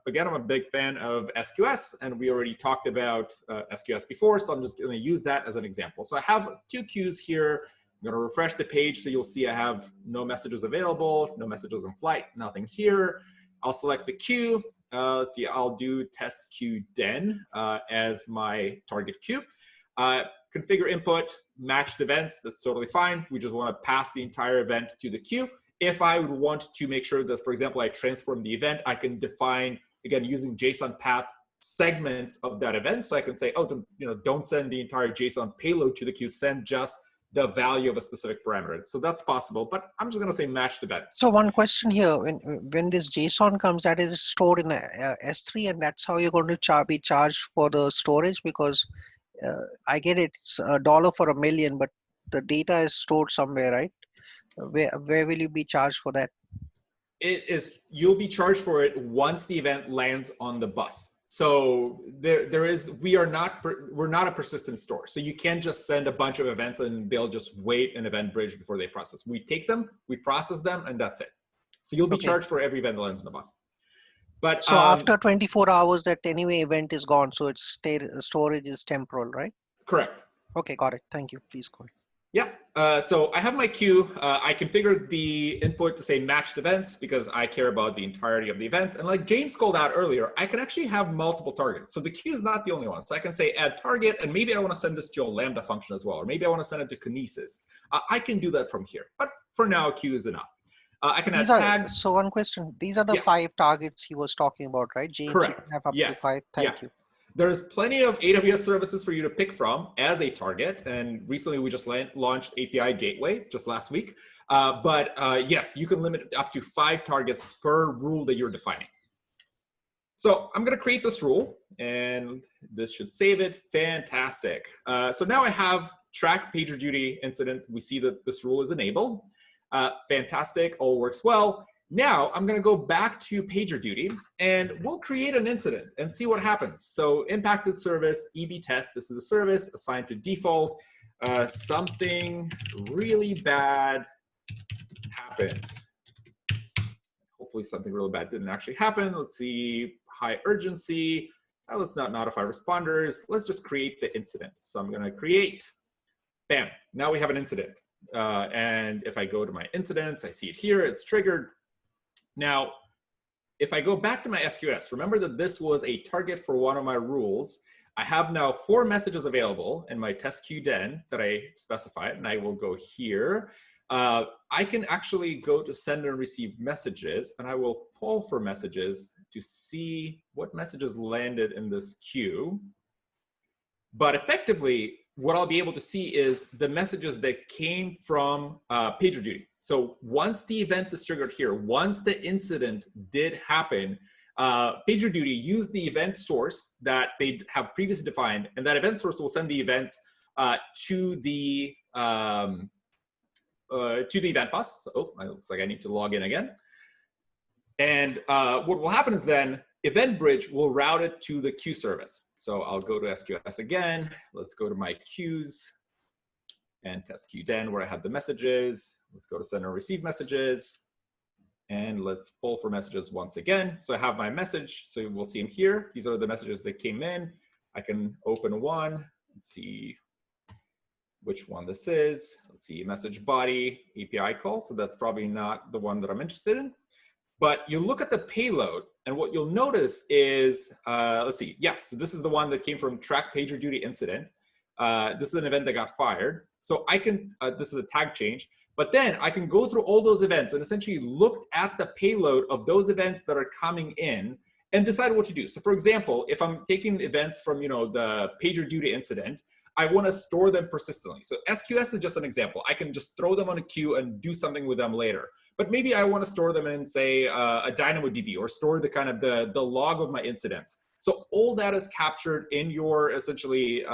[SPEAKER 7] Again, I'm a big fan of SQS, and we already talked about SQS before, so I'm just going to use that as an example. So I have 2 queues here. I'm going to refresh the page, so you'll see I have no messages available, no messages in flight, nothing here. I'll select the queue. Let's see, I'll do test queue den as my target queue. Configure input, matched events, that's totally fine. We just want to pass the entire event to the queue. If I would want to make sure that, for example, I transform the event, I can define, again, using JSON path segments of that event. So I can say, oh, don't send the entire JSON payload to the queue, send just the value of a specific parameter. So that's possible, but I'm just going to say matched events.
[SPEAKER 3] So one question here, when this JSON comes, that is stored in S3, and that's how you're going to be charged for the storage, because I get it's $1 for 1,000,000, but the data is stored somewhere, right? Where will you be charged for that?
[SPEAKER 7] You'll be charged for it once the event lands on the bus. So we're not a persistent store. So you can't just send a bunch of events and they'll just wait in EventBridge before they process. We take them, we process them, and that's it. So you'll be charged for every event that lands on the bus. But
[SPEAKER 3] so after 24 hours, that anyway event is gone. So its storage is temporal, right?
[SPEAKER 7] Correct.
[SPEAKER 3] Okay, got it. Thank you. Please go ahead.
[SPEAKER 7] Yeah, so I have my queue. I configured the input to say matched events because I care about the entirety of the events. And like James called out earlier, I can actually have multiple targets. So the queue is not the only one. So I can say add target, and maybe I want to send this to a Lambda function as well, or maybe I want to send it to Kinesis. I can do that from here, but for now, queue is enough. I can add tags.
[SPEAKER 3] So one question, these are the 5 targets he was talking about, right? James,
[SPEAKER 7] correct.
[SPEAKER 3] You can have up to 5. Thank you.
[SPEAKER 7] There's plenty of AWS services for you to pick from as a target. And recently we just launched API Gateway just last week. But yes, you can limit up to 5 targets per rule that you're defining. So I'm going to create this rule, and this should save it. Fantastic. So now I have track PagerDuty incident. We see that this rule is enabled. Fantastic. All works well. Now I'm going to go back to PagerDuty, and we'll create an incident and see what happens. So impacted service, EB test. This is a service assigned to default. Something really bad happened. Hopefully something really bad didn't actually happen. Let's see, high urgency. Let's not notify responders. Let's just create the incident. So I'm going to create, bam. Now we have an incident. And if I go to my incidents, I see it here. It's triggered. Now, if I go back to my SQS, remember that this was a target for one of my rules. I have now 4 messages available in my test queue den that I specified, and I will go here. I can actually go to send and receive messages, and I will poll for messages to see what messages landed in this queue. But effectively, what I'll be able to see is the messages that came from PagerDuty. So once the event is triggered here, once the incident did happen, PagerDuty used the event source that they have previously defined, and that event source will send the events to the event bus. So, oh, it looks like I need to log in again. And what will happen is then EventBridge will route it to the queue service. So I'll go to SQS again. Let's go to my queues and test queue den where I have the messages. Let's go to send and receive messages. And let's pull for messages once again. So I have my message. So we'll see them here. These are the messages that came in. I can open one and see which one this is. Let's see, message body, API call. So that's probably not the one that I'm interested in. But you look at the payload, and what you'll notice is, let's see, yes, so this is the one that came from track PagerDuty incident. This is an event that got fired. So I can, this is a tag change, but then I can go through all those events and essentially look at the payload of those events that are coming in and decide what to do. So for example, if I'm taking events from, the PagerDuty incident, I want to store them persistently. So SQS is just an example. I can just throw them on a queue and do something with them later. But maybe I want to store them in, say, a DynamoDB, or store the kind of the log of my incidents. So all that is captured in your essentially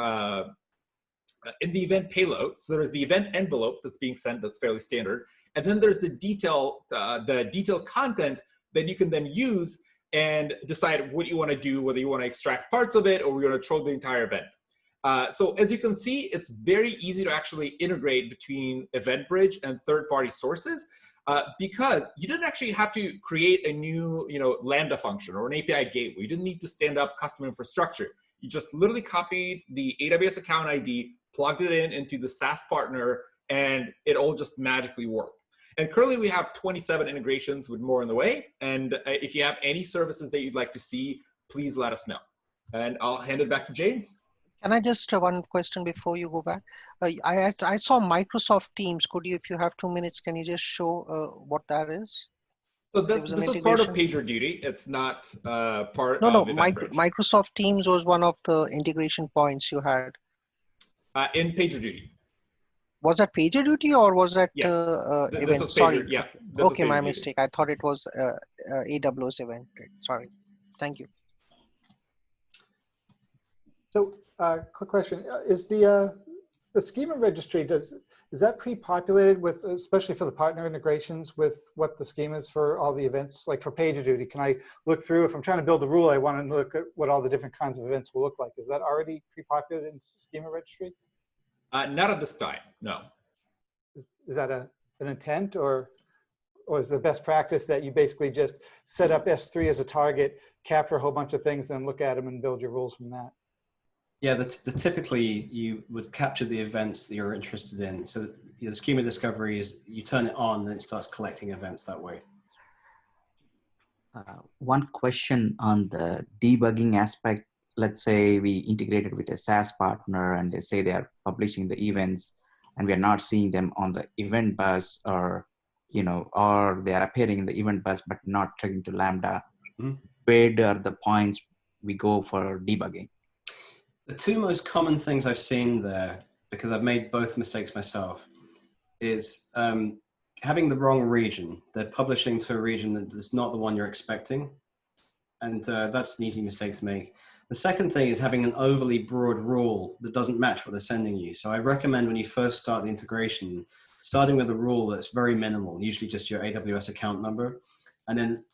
[SPEAKER 7] in the event payload. So there's the event envelope that's being sent, that's fairly standard, and then there's the detailed content that you can then use and decide what you want to do, whether you want to extract parts of it or we're going to throw the entire event. So as you can see, it's very easy to actually integrate between EventBridge and third-party sources because you didn't actually have to create a new Lambda function or an API gateway. You didn't need to stand up custom infrastructure. You just literally copied the AWS account ID, plugged it into the SaaS partner, and it all just magically worked. And currently we have 27 integrations with more on the way. And if you have any services that you'd like to see, please let us know. And I'll hand it back to James.
[SPEAKER 3] Can I just one question before you go back? I saw Microsoft Teams. Could you, if you have 2 minutes, can you just show what that is?
[SPEAKER 7] So this was part of PagerDuty. It's not part of EventBridge.
[SPEAKER 3] Microsoft Teams was one of the integration points you had.
[SPEAKER 7] In PagerDuty.
[SPEAKER 3] Was that PagerDuty or was that
[SPEAKER 7] yes.
[SPEAKER 3] event?
[SPEAKER 7] Was
[SPEAKER 3] Sorry.
[SPEAKER 7] yeah.
[SPEAKER 3] Okay, my mistake. I thought it was AWS EventBrid. Sorry. Thank you.
[SPEAKER 4] So, quick question: is the schema registry is that pre-populated with, especially for the partner integrations, with what the schema is for all the events? Like for PagerDuty, can I look through if I'm trying to build a rule? I want to look at what all the different kinds of events will look like. Is that already pre-populated in schema registry?
[SPEAKER 7] Not at this time, no.
[SPEAKER 4] Is that an intent, or is the best practice that you basically just set up S3 as a target, capture a whole bunch of things, then look at them and build your rules from that?
[SPEAKER 2] Yeah, typically you would capture the events that you're interested in. So the schema discovery is you turn it on and it starts collecting events that way.
[SPEAKER 6] One question on the debugging aspect. Let's say we integrated with a SaaS partner and they say they are publishing the events and we are not seeing them on the event bus, or or they are appearing in the event bus but not triggering to Lambda. Mm-hmm. Where are the points we go for debugging?
[SPEAKER 2] The two most common things I've seen there, because I've made both mistakes myself, is having the wrong region. They're publishing to a region that's not the one you're expecting. And that's an easy mistake to make. The second thing is having an overly broad rule that doesn't match what they're sending you. So I recommend when you first start the integration, starting with a rule that's very minimal, usually just your AWS account number, and then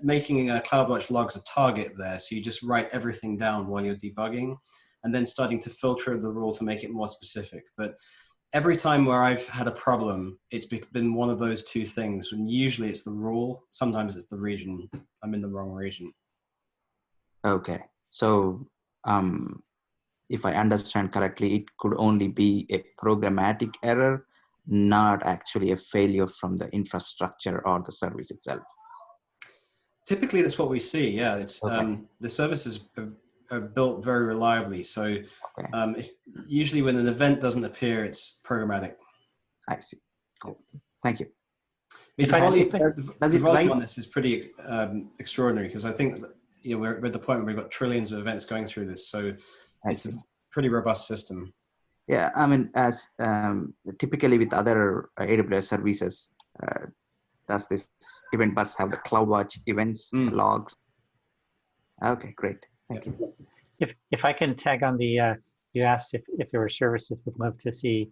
[SPEAKER 2] making CloudWatch logs a target there. So you just write everything down while you're debugging, and then starting to filter the rule to make it more specific. But every time where I've had a problem, it's been one of those two things. When usually it's the rule, sometimes it's the region. I'm in the wrong region.
[SPEAKER 6] Okay. So if I understand correctly, it could only be a programmatic error, not actually a failure from the infrastructure or the service itself.
[SPEAKER 2] Typically, that's what we see. Yeah, it's okay. The services are built very reliably. So okay. Usually when an event doesn't appear, it's programmatic.
[SPEAKER 6] I see. Cool. Thank you.
[SPEAKER 2] The volume on this is pretty extraordinary, because I think that, we're at the point where we've got trillions of events going through this. So it's a pretty robust system.
[SPEAKER 6] Yeah, I mean, as typically with other AWS services, does this event bus have the CloudWatch events, the logs? Okay, great. Thank you.
[SPEAKER 1] If I can tag on the, you asked if there were services would love to see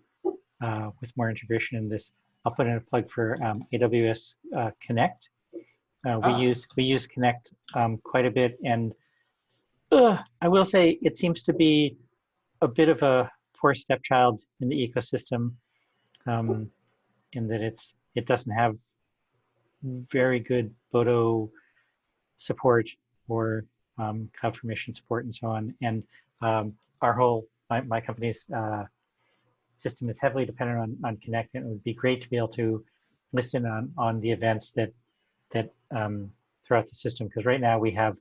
[SPEAKER 1] with more integration in this. I'll put in a plug for AWS Connect. We use Connect quite a bit, and I will say it seems to be a bit of a poor stepchild in the ecosystem, in that it doesn't have very good Bodo support or CloudFormation support and so on. And our whole, my company's system is heavily dependent on Connect, and it would be great to be able to listen on the events that throughout the system, because right now we have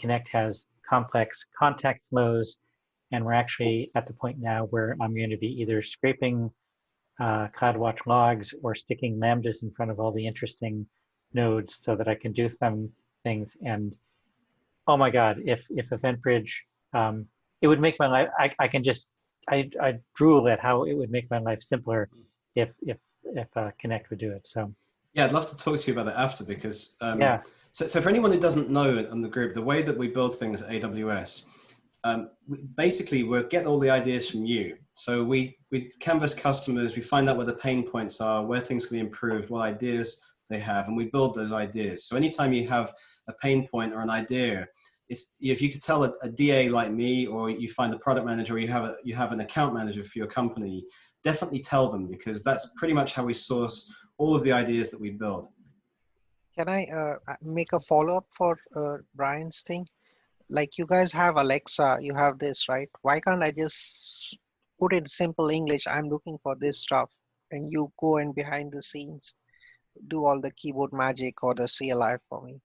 [SPEAKER 1] Connect has complex contact flows, and we're actually at the point now where I'm going to be either scraping CloudWatch logs or sticking Lambdas in front of all the interesting nodes so that I can do some things. And oh my God, if EventBridge, it would make my life, I drool at how it would make my life simpler if Connect would do it. So
[SPEAKER 2] yeah, I'd love to talk to you about that after, because so for anyone who doesn't know on the group, the way that we build things at AWS, basically we get all the ideas from you. So we canvas customers, we find out where the pain points are, where things can be improved, what ideas they have, and we build those ideas. So anytime you have a pain point or an idea, it's, if you could tell a DA like me, or you find a product manager, or you have an account manager for your company, definitely tell them, because that's pretty much how we source all of the ideas that we build.
[SPEAKER 3] Can I make a follow-up for Brian's thing? Like, you guys have Alexa, you have this, right? Why can't I just put in simple English, I'm looking for this stuff, and you go and behind the scenes do all the keyboard magic or the CLI for me?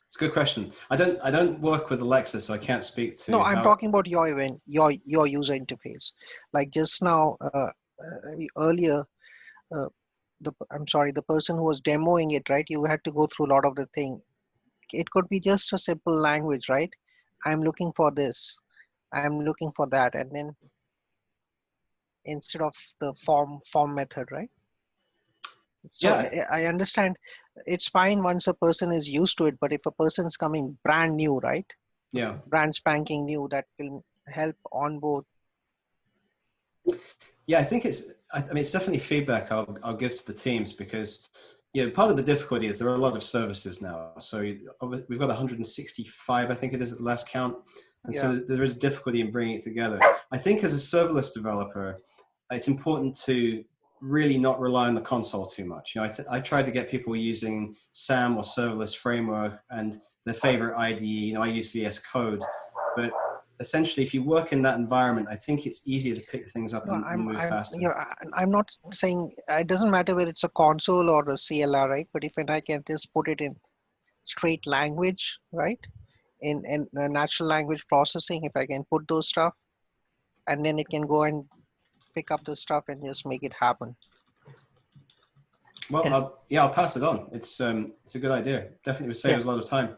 [SPEAKER 2] It's a good question. I don't work with Alexa, so I can't speak to.
[SPEAKER 3] No, I'm talking about your event, your user interface. Like just now, earlier, I'm sorry, the person who was demoing it, right? You had to go through a lot of the thing. It could be just a simple language, right? I'm looking for this, I'm looking for that, and then instead of the form method, right? So
[SPEAKER 2] Yeah.
[SPEAKER 3] I understand it's fine once a person is used to it, but if a person is coming brand new, right?
[SPEAKER 2] Yeah.
[SPEAKER 3] Brand spanking new, that will help onboard.
[SPEAKER 2] Yeah, I think I mean, it's definitely feedback I'll give to the teams, because, you know, part of the difficulty is there are a lot of services now. So we've got 165, I think it is at the last count. And so there is difficulty in bringing it together. I think as a serverless developer, it's important to really not rely on the console too much. You know, I try to get people using SAM or serverless framework and their favorite IDE. You know, I use VS Code, but essentially, if you work in that environment, I think it's easier to pick things up and move faster.
[SPEAKER 3] You know, I'm not saying it doesn't matter whether it's a console or a CLR, right? But if I can just put it in straight language, right? In natural language processing, if I can put those stuff, and then it can go and pick up the stuff and just make it happen.
[SPEAKER 2] Well, I'll pass it on. It's a good idea. Definitely would save us a lot of time.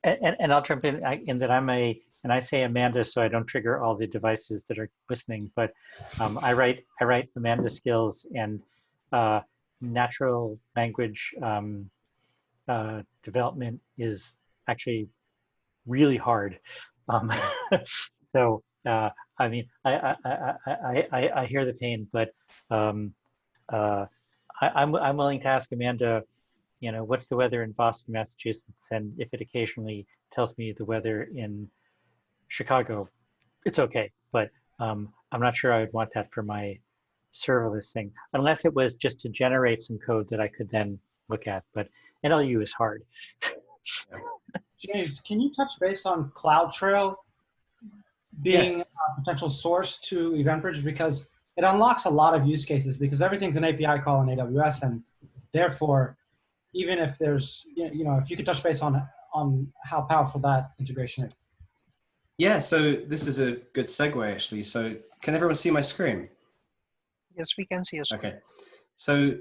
[SPEAKER 1] And I'll jump in that and I say Amanda so I don't trigger all the devices that are listening, but I write Amanda skills, and natural language development is actually really hard. So I mean, I hear the pain, but I'm willing to ask Amanda, you know, what's the weather in Boston, Massachusetts, and if it occasionally tells me the weather in Chicago, it's okay. But I'm not sure I would want that for my serverless thing, unless it was just to generate some code that I could then look at. But NLU is hard.
[SPEAKER 8] James, can you touch base on CloudTrail being a potential source to EventBridge? Because it unlocks a lot of use cases, because everything's an API call in AWS, and therefore, even if there's, you know, if you could touch base on how powerful that integration is.
[SPEAKER 2] Yeah, so this is a good segue, actually. So can everyone see my screen?
[SPEAKER 3] Yes, we can see your screen.
[SPEAKER 2] Okay, so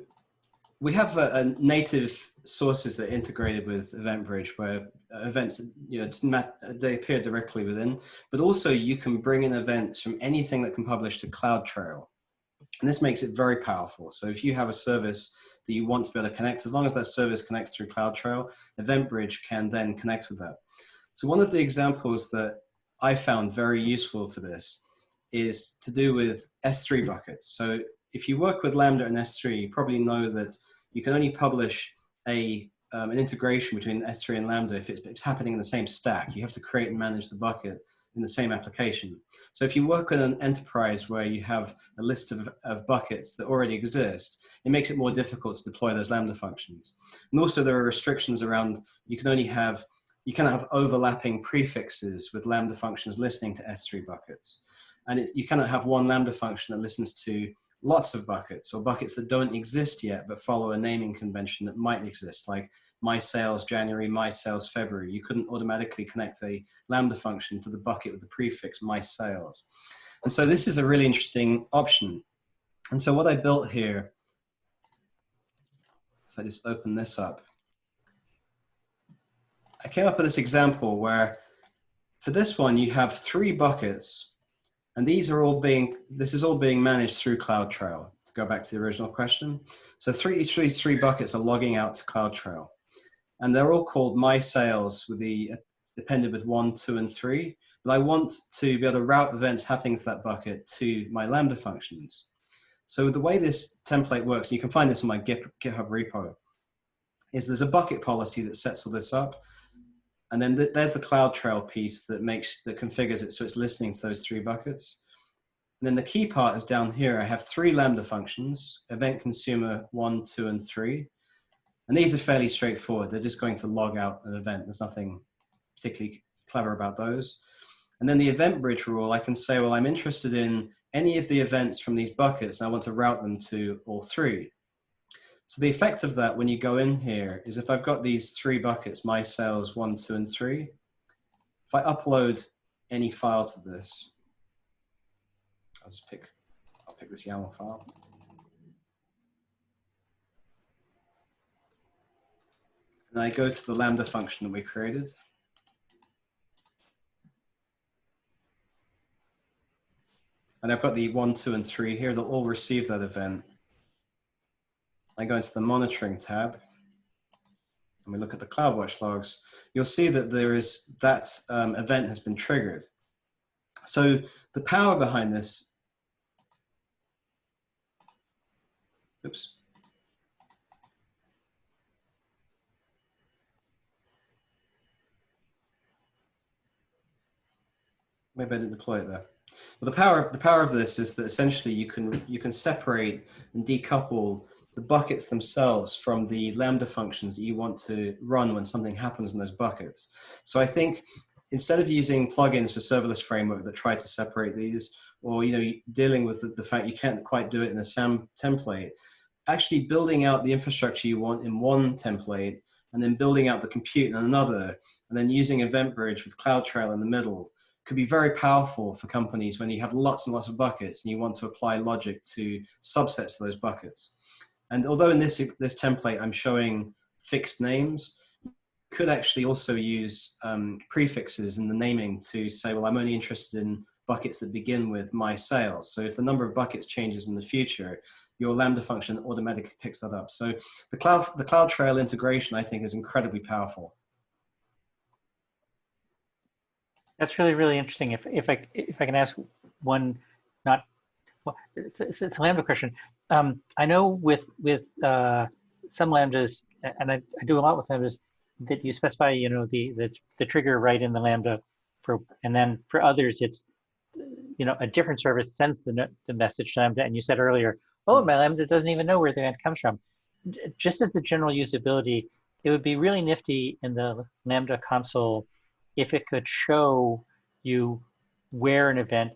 [SPEAKER 2] we have a native sources that are integrated with EventBridge, where events, you know, they appear directly within, but also you can bring in events from anything that can publish to CloudTrail. And this makes it very powerful. So if you have a service that you want to be able to connect, as long as that service connects through CloudTrail, EventBridge can then connect with that. So one of the examples that I found very useful for this is to do with S3 buckets. So if you work with Lambda and S3, you probably know that you can only publish an integration between S3 and Lambda if it's happening in the same stack. You have to create and manage the bucket in the same application. So if you work with an enterprise where you have a list of buckets that already exist, it makes it more difficult to deploy those Lambda functions. And also there are restrictions around, you cannot have overlapping prefixes with Lambda functions listening to S3 buckets. And you cannot have one Lambda function that listens to lots of buckets, or buckets that don't exist yet but follow a naming convention that might exist, like my sales January, my sales February. You couldn't automatically connect a Lambda function to the bucket with the prefix my sales. And so this is a really interesting option. And so what I built here, if I just open this up, I came up with this example where for this one you have 3 buckets, and this is all being managed through CloudTrail, to go back to the original question. So each of these 3 buckets are logging out to CloudTrail, and they're all called my sales with the appended with 1, 2, and 3. But I want to be able to route events happening to that bucket to my Lambda functions. So the way this template works, you can find this in my GitHub repo, is there's a bucket policy that sets all this up. And then there's the CloudTrail piece that configures it so it's listening to those 3 buckets. And then the key part is down here. I have 3 Lambda functions, event consumer 1, 2, and 3. And these are fairly straightforward. They're just going to log out an event. There's nothing particularly clever about those. And then the EventBridge rule, I can say, well, I'm interested in any of the events from these buckets, and I want to route them to all 3. So the effect of that when you go in here is if I've got these 3 buckets, my sales 1, 2, and 3, if I upload any file to this, I'll pick this YAML file. And I go to the Lambda function that we created. And I've got the 1, 2, and 3 here. They'll all receive that event. I go into the monitoring tab and we look at the CloudWatch logs. You'll see that that event has been triggered. So the power behind this, oops. Maybe I didn't deploy it there. Well, the power of this is that essentially you can separate and decouple the buckets themselves from the Lambda functions that you want to run when something happens in those buckets. So I think instead of using plugins for serverless framework that try to separate these, or dealing with the fact you can't quite do it in a SAM template, actually building out the infrastructure you want in one template, and then building out the compute in another, and then using EventBridge with CloudTrail in the middle could be very powerful for companies when you have lots and lots of buckets and you want to apply logic to subsets of those buckets. And although in this template I'm showing fixed names, you could actually also use prefixes in the naming to say, well, I'm only interested in buckets that begin with my sales. So if the number of buckets changes in the future, your Lambda function automatically picks that up. So the CloudTrail integration, I think, is incredibly powerful.
[SPEAKER 1] That's really, really interesting. If I can ask one, it's a Lambda question. I know with some Lambdas, and I do a lot with Lambdas, that you specify the trigger right in the Lambda, and then for others it's a different service sends the message to Lambda, and you said earlier, oh, my Lambda doesn't even know where the event comes from. Just as a general usability, it would be really nifty in the Lambda console if it could show you where an event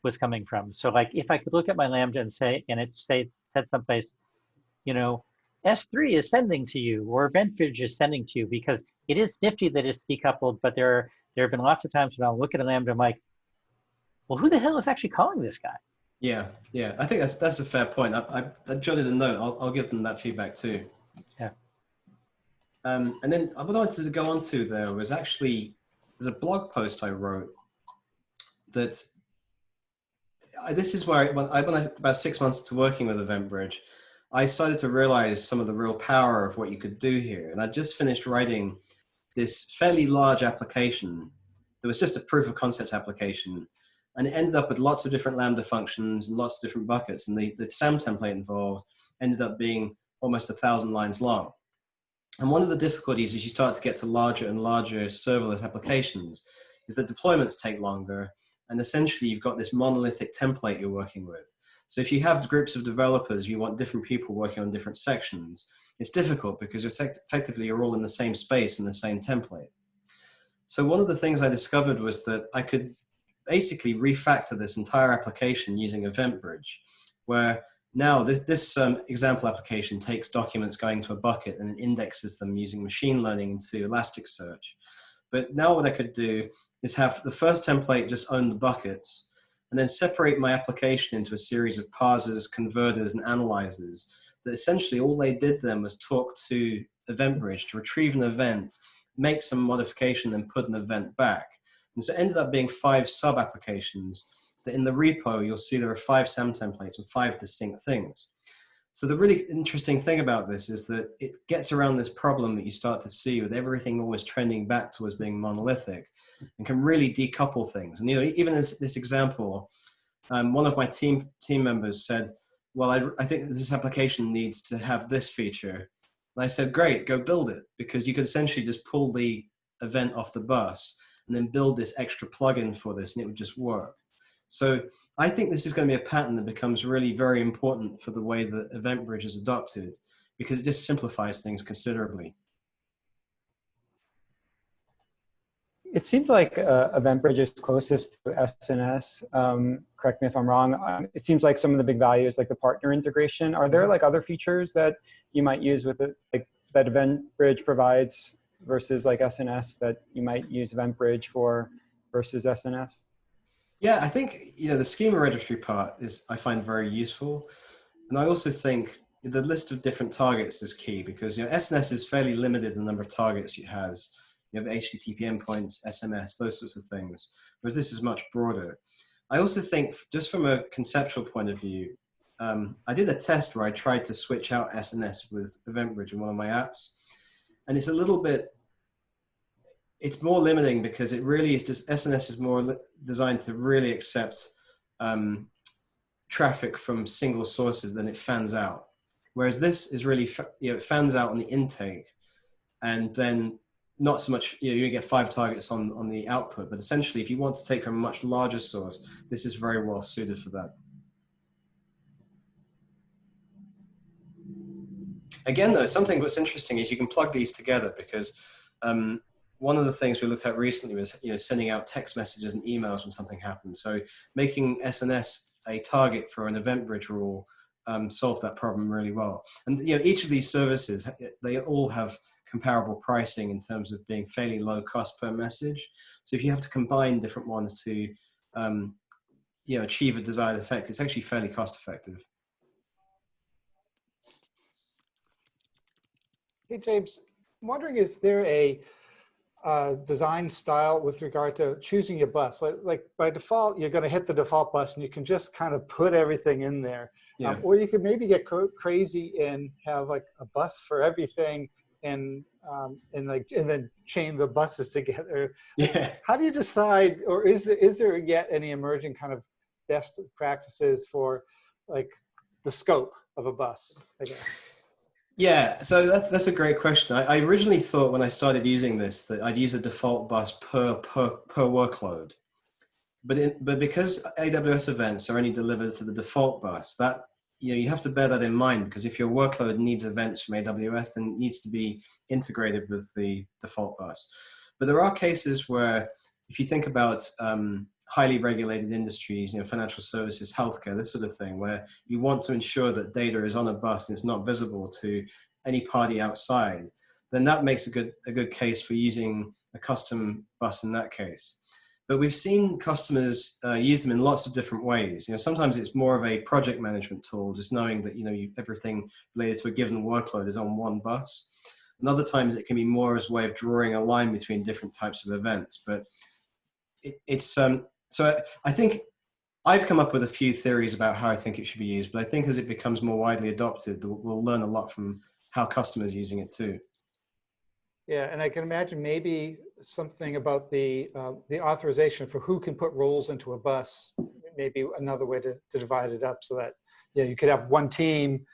[SPEAKER 1] was coming from. So like if I could look at my Lambda and it said someplace, S3 is sending to you, or EventBridge is sending to you, because it is nifty that it's decoupled, but there have been lots of times when I'll look at a Lambda, I'm like, well, who the hell is actually calling this guy?
[SPEAKER 2] Yeah, I think that's a fair point. I jotted a note. I'll give them that feedback too.
[SPEAKER 1] Yeah.
[SPEAKER 2] And then what I wanted to go on to there was actually, there's a blog post I wrote that this is where when I about 6 months to working with EventBridge, I started to realize some of the real power of what you could do here. And I just finished writing this fairly large application that was just a proof of concept application. And it ended up with lots of different Lambda functions and lots of different buckets. And the SAM template involved ended up being almost 1,000 lines long. And one of the difficulties as you start to get to larger and larger serverless applications is that deployments take longer. And essentially you've got this monolithic template you're working with. So if you have groups of developers, you want different people working on different sections, it's difficult because effectively you're all in the same space in the same template. So one of the things I discovered was that I could basically refactor this entire application using EventBridge, where now this example application takes documents going to a bucket and indexes them using machine learning into Elasticsearch. But now what I could do is have the first template just own the buckets, and then separate my application into a series of parsers, converters, and analyzers that essentially all they did then was talk to EventBridge to retrieve an event, make some modification, then put an event back. And so it ended up being 5 sub-applications that in the repo, you'll see there are 5 SAM templates and 5 distinct things. So the really interesting thing about this is that it gets around this problem that you start to see with everything always trending back towards being monolithic, and can really decouple things. And even in this example, one of my team members said, well, I think this application needs to have this feature. And I said, great, go build it, because you could essentially just pull the event off the bus and then build this extra plugin for this, and it would just work. So I think this is going to be a pattern that becomes really very important for the way that EventBridge is adopted, because it just simplifies things considerably.
[SPEAKER 9] It seems like EventBridge is closest to SNS. Correct me if I'm wrong. It seems like some of the big values, like the partner integration. Are there like other features that you might use with it, like that EventBridge provides versus like SNS that you might use EventBridge for versus SNS?
[SPEAKER 2] Yeah, I think, you know, the schema registry part is, I find, very useful. And I also think the list of different targets is key, because, you know, SNS is fairly limited in the number of targets it has. You have HTTP endpoints, SMS, those sorts of things, whereas this is much broader. I also think, just from a conceptual point of view, I did a test where I tried to switch out SNS with EventBridge in one of my apps. And it's a little bit, it's more limiting, because it really is just, SNS is more designed to really accept traffic from single sources, then it fans out. Whereas this is really, you know, it fans out on the intake, and then not so much, you know, you get 5 targets on the output, but essentially if you want to take from a much larger source, this is very well suited for that. Again, though, something that's interesting is you can plug these together, because one of the things we looked at recently was, you know, sending out text messages and emails when something happens. So making SNS a target for an EventBridge rule solved that problem really well. And, you know, each of these services, they all have comparable pricing in terms of being fairly low cost per message. So if you have to combine different ones to, you know, achieve a desired effect, it's actually fairly cost effective.
[SPEAKER 4] Hey, James, I'm wondering, is there a design style with regard to choosing your bus? Like by default, you're going to hit the default bus and you can just kind of put everything in there.
[SPEAKER 2] Yeah.
[SPEAKER 4] Or you could maybe get crazy and have like a bus for everything, and then chain the buses together.
[SPEAKER 2] Yeah.
[SPEAKER 4] How do you decide, or is there yet any emerging kind of best practices for like the scope of a bus, I guess?
[SPEAKER 2] Yeah, so that's a great question. I originally thought when I started using this that I'd use a default bus per workload, but because AWS events are only delivered to the default bus, that, you know, you have to bear that in mind, because if your workload needs events from AWS, then it needs to be integrated with the default bus. But there are cases where, if you think about highly regulated industries, you know, financial services, healthcare, this sort of thing, where you want to ensure that data is on a bus and it's not visible to any party outside, then that makes a good case for using a custom bus in that case. But we've seen customers use them in lots of different ways. You know, sometimes it's more of a project management tool, just knowing that, you know, everything related to a given workload is on one bus. And other times it can be more as a way of drawing a line between different types of events. But so I think I've come up with a few theories about how I think it should be used, but I think as it becomes more widely adopted, we'll learn a lot from how customers are using it too.
[SPEAKER 4] Yeah, and I can imagine maybe something about the authorization for who can put roles into a bus, maybe another way to divide it up, so that, yeah, you could have one team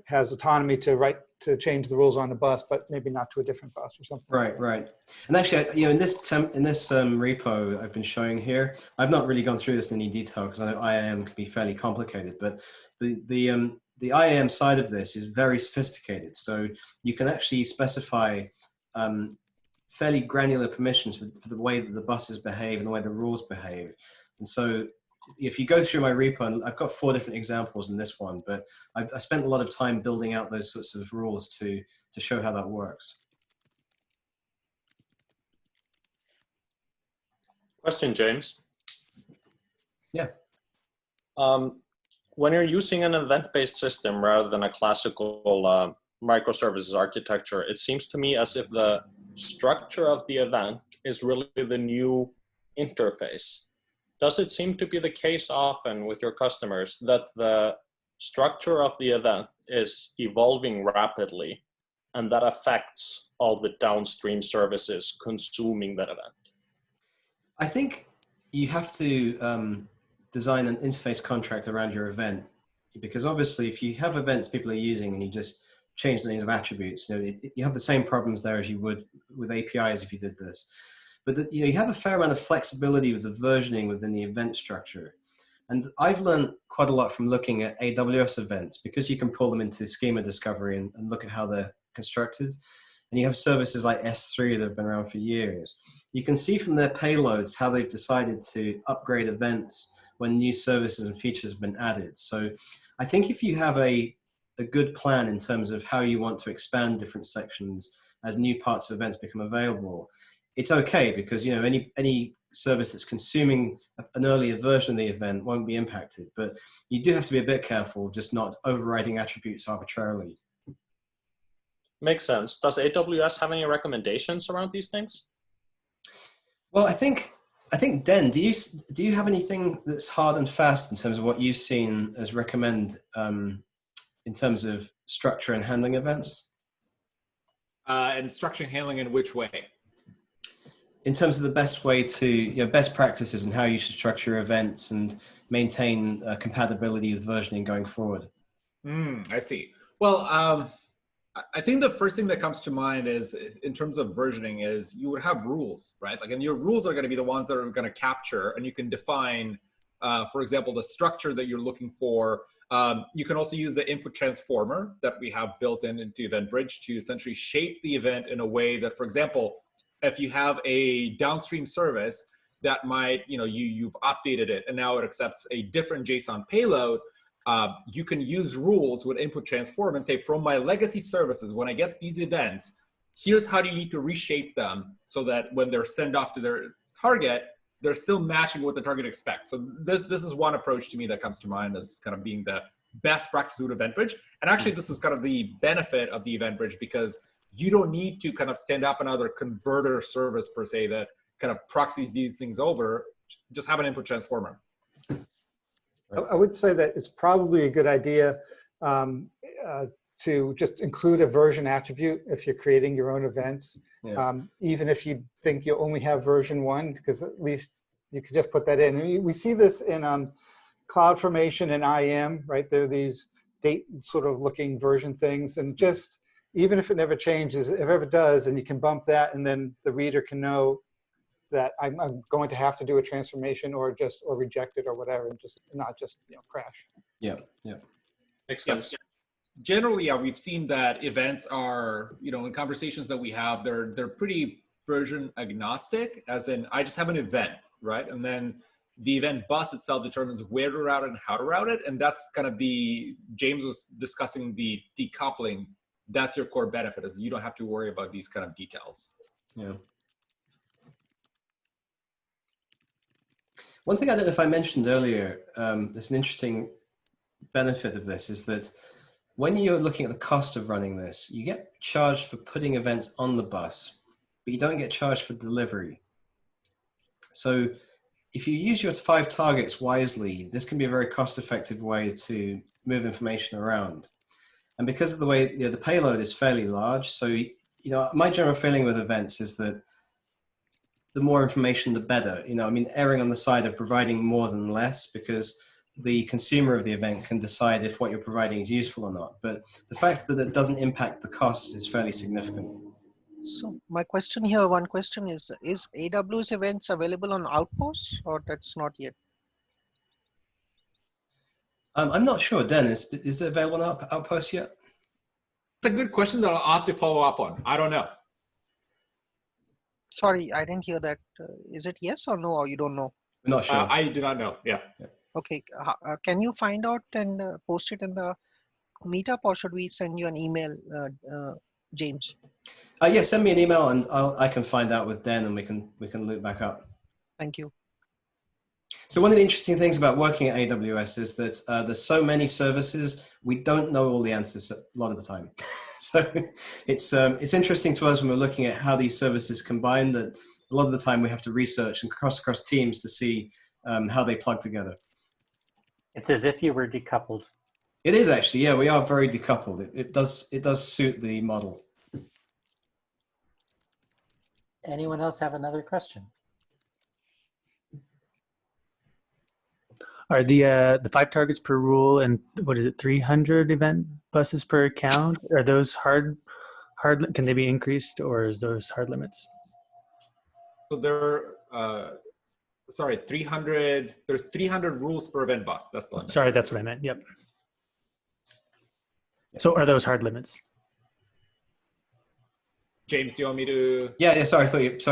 [SPEAKER 4] has autonomy to change the rules on the bus, but maybe not to a different bus or something.
[SPEAKER 2] Right, right. And actually, you know, in this repo I've been showing here, I've not really gone through this in any detail because I know IAM can be fairly complicated, but the IAM side of this is very sophisticated. So you can actually specify fairly granular permissions for the way that the buses behave and the way the rules behave. And so if you go through my repo, and I've got 4 different examples in this one, but I spent a lot of time building out those sorts of rules to show how that works.
[SPEAKER 10] Question, James.
[SPEAKER 2] Yeah.
[SPEAKER 10] When you're using an event-based system rather than a classical microservices architecture, it seems to me as if the structure of the event is really the new interface. Does it seem to be the case often with your customers that the structure of the event is evolving rapidly and that affects all the downstream services consuming that event?
[SPEAKER 2] I think you have to design an interface contract around your event, because obviously if you have events people are using and you just change the names of attributes. You have the same problems there as you would with APIs if you did this. But you have a fair amount of flexibility with the versioning within the event structure. And I've learned quite a lot from looking at AWS events, because you can pull them into schema discovery and look at how they're constructed. And you have services like S3 that have been around for years. You can see from their payloads how they've decided to upgrade events when new services and features have been added. So I think if you have a good plan in terms of how you want to expand different sections as new parts of events become available, it's okay, because any service that's consuming an earlier version of the event won't be impacted. But you do have to be a bit careful, just not overriding attributes arbitrarily.
[SPEAKER 10] Makes sense. Does AWS have any recommendations around these things?
[SPEAKER 2] Well, I think Den, do you have anything that's hard and fast in terms of what you've seen as recommend in terms of structure and handling events?
[SPEAKER 7] And structuring handling in which way?
[SPEAKER 2] In terms of the best way to, best practices and how you should structure events and maintain compatibility with versioning going forward.
[SPEAKER 7] I see. Well, I think the first thing that comes to mind is, in terms of versioning, is you would have rules, right? And your rules are going to be the ones that are going to capture, and you can define, for example, the structure that you're looking for. You can also use the input transformer that we have built into EventBridge to essentially shape the event in a way that, for example, if you have a downstream service that might, you've updated it and now it accepts a different JSON payload, you can use rules with input transform and say, from my legacy services, when I get these events, here's how you need to reshape them so that when they're sent off to their target, they're still matching what the target expects. So this is one approach to me that comes to mind as kind of being the best practice with EventBridge. And actually, this is kind of the benefit of the EventBridge, because you don't need to kind of stand up another converter service per se that kind of proxies these things over. Just have an input transformer.
[SPEAKER 4] I would say that it's probably a good idea to just include a version attribute if you're creating your own events, even if you think you only have version 1, because at least you could just put that in. And we see this in CloudFormation and IAM, right? There are these date sort of looking version things, and just even if it never changes, if it ever does, and you can bump that, and then the reader can know that I'm going to have to do a transformation or reject it or whatever, and just not just crash.
[SPEAKER 2] Yeah.
[SPEAKER 10] Makes sense.
[SPEAKER 7] Generally, we've seen that events are, in conversations that we have, they're pretty version agnostic, as in I just have an event, right? And then the event bus itself determines where to route it and how to route it. And that's kind of James was discussing the decoupling. That's your core benefit, is you don't have to worry about these kind of details.
[SPEAKER 2] Yeah. One thing I don't know if I mentioned earlier, there's an interesting benefit of this, is that when you're looking at the cost of running this, you get charged for putting events on the bus, but you don't get charged for delivery. So if you use your 5 targets wisely, this can be a very cost-effective way to move information around. And because of the way the payload is fairly large, so my general feeling with events is that the more information, the better. Erring on the side of providing more than less, because the consumer of the event can decide if what you're providing is useful or not. But the fact that it doesn't impact the cost is fairly significant.
[SPEAKER 3] So my question here, one question is AWS events available on Outposts, or that's not yet?
[SPEAKER 2] I'm not sure, Den, is it available on Outpost yet?
[SPEAKER 7] It's a good question that I'll have to follow up on. I don't know.
[SPEAKER 3] Sorry, I didn't hear that. Is it yes or no, or you don't know?
[SPEAKER 2] I'm not sure.
[SPEAKER 7] I do not know. Yeah.
[SPEAKER 3] Okay. Can you find out and post it in the Meetup, or should we send you an email, James?
[SPEAKER 2] Yeah, send me an email and I can find out with Den, and we can loop back up.
[SPEAKER 3] Thank you.
[SPEAKER 2] So one of the interesting things about working at AWS is that there's so many services, we don't know all the answers a lot of the time. So it's interesting to us when we're looking at how these services combine, that a lot of the time we have to research and cross across teams to see how they plug together.
[SPEAKER 1] It's as if you were decoupled.
[SPEAKER 2] It is actually, yeah, we are very decoupled. It does suit the model.
[SPEAKER 1] Anyone else have another question?
[SPEAKER 11] Are the 5 targets per rule and what is it, 300 event buses per account? Are those hard? Can they be increased, or is those hard limits?
[SPEAKER 7] So there, sorry, 300. There's 300 rules per event bus. That's the limit.
[SPEAKER 11] Sorry, that's what I meant. Yep. So are those hard limits?
[SPEAKER 7] James, do you want me to?
[SPEAKER 2] Yeah. Sorry,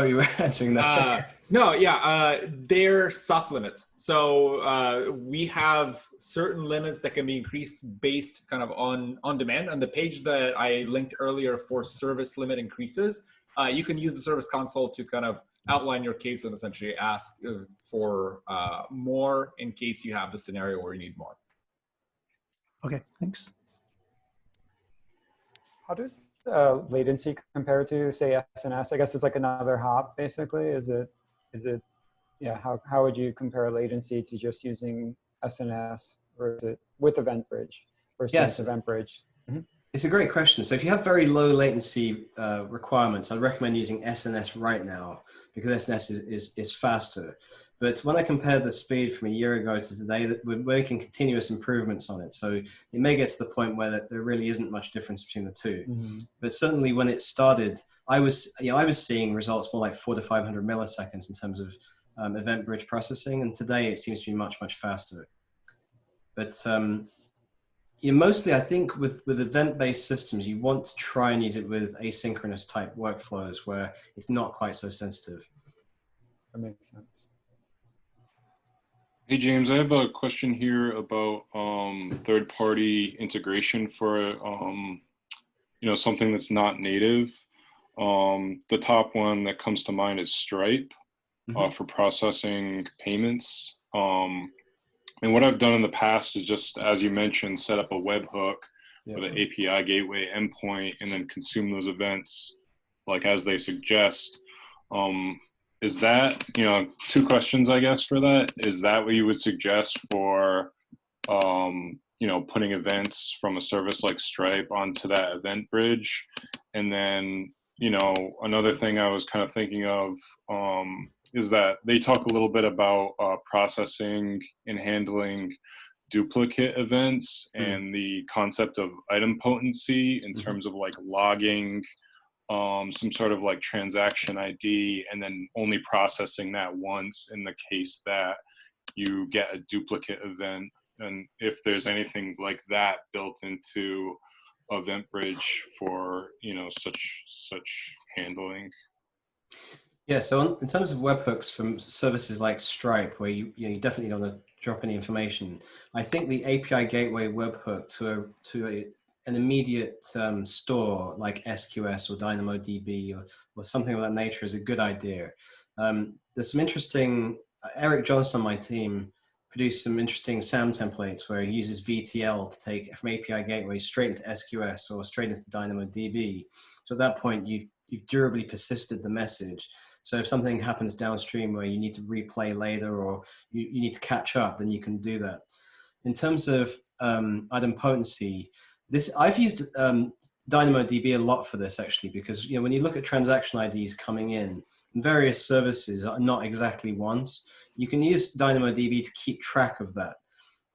[SPEAKER 2] you were answering that.
[SPEAKER 7] No, yeah, they're soft limits. So we have certain limits that can be increased based kind of on demand. On the page that I linked earlier for service limit increases, you can use the service console to kind of outline your case and essentially ask for more in case you have the scenario where you need more.
[SPEAKER 11] Okay, thanks.
[SPEAKER 9] How does latency compare to, say, SNS? I guess it's like another hop, basically. Is it, yeah, how would you compare latency to just using SNS, or is it with EventBridge versus EventBridge? Mm-hmm.
[SPEAKER 2] It's a great question. So if you have very low latency requirements, I'd recommend using SNS right now because SNS is faster. But when I compare the speed from a year ago to today, we're making continuous improvements on it. So it may get to the point where there really isn't much difference between the two. Mm-hmm. But certainly when it started, I was seeing results more like 400 to 500 milliseconds in terms of EventBridge processing, and today it seems to be much faster. But mostly I think with event-based systems, you want to try and use it with asynchronous type workflows where it's not quite so sensitive.
[SPEAKER 9] That makes sense.
[SPEAKER 12] Hey, James, I have a question here about third-party integration for something that's not native. The top one that comes to mind is Stripe for processing payments. And what I've done in the past is just, as you mentioned, set up a webhook with an API gateway endpoint and then consume those events like as they suggest. Is that, 2 questions, I guess, for that. Is that what you would suggest for, putting events from a service like Stripe onto that EventBridge? And then, another thing I was kind of thinking of is that they talk a little bit about processing and handling duplicate events and the concept of idempotency in terms of like logging some sort of like transaction ID and then only processing that once in the case that you get a duplicate event, and if there's anything like that built into EventBridge for such handling.
[SPEAKER 2] Yeah, so in terms of webhooks from services like Stripe, where you definitely don't want to drop any information, I think the API gateway webhook to an immediate store like SQS or DynamoDB or something of that nature is a good idea. There's some interesting, Eric Johnston on my team produced some interesting SAM templates where he uses VTL to take from API gateway straight into SQS or straight into DynamoDB. So at that point, you've durably persisted the message. So if something happens downstream where you need to replay later or you need to catch up, then you can do that. In terms of idempotency, I've used DynamoDB a lot for this actually, because when you look at transaction IDs coming in, various services are not exactly ones. You can use DynamoDB to keep track of that.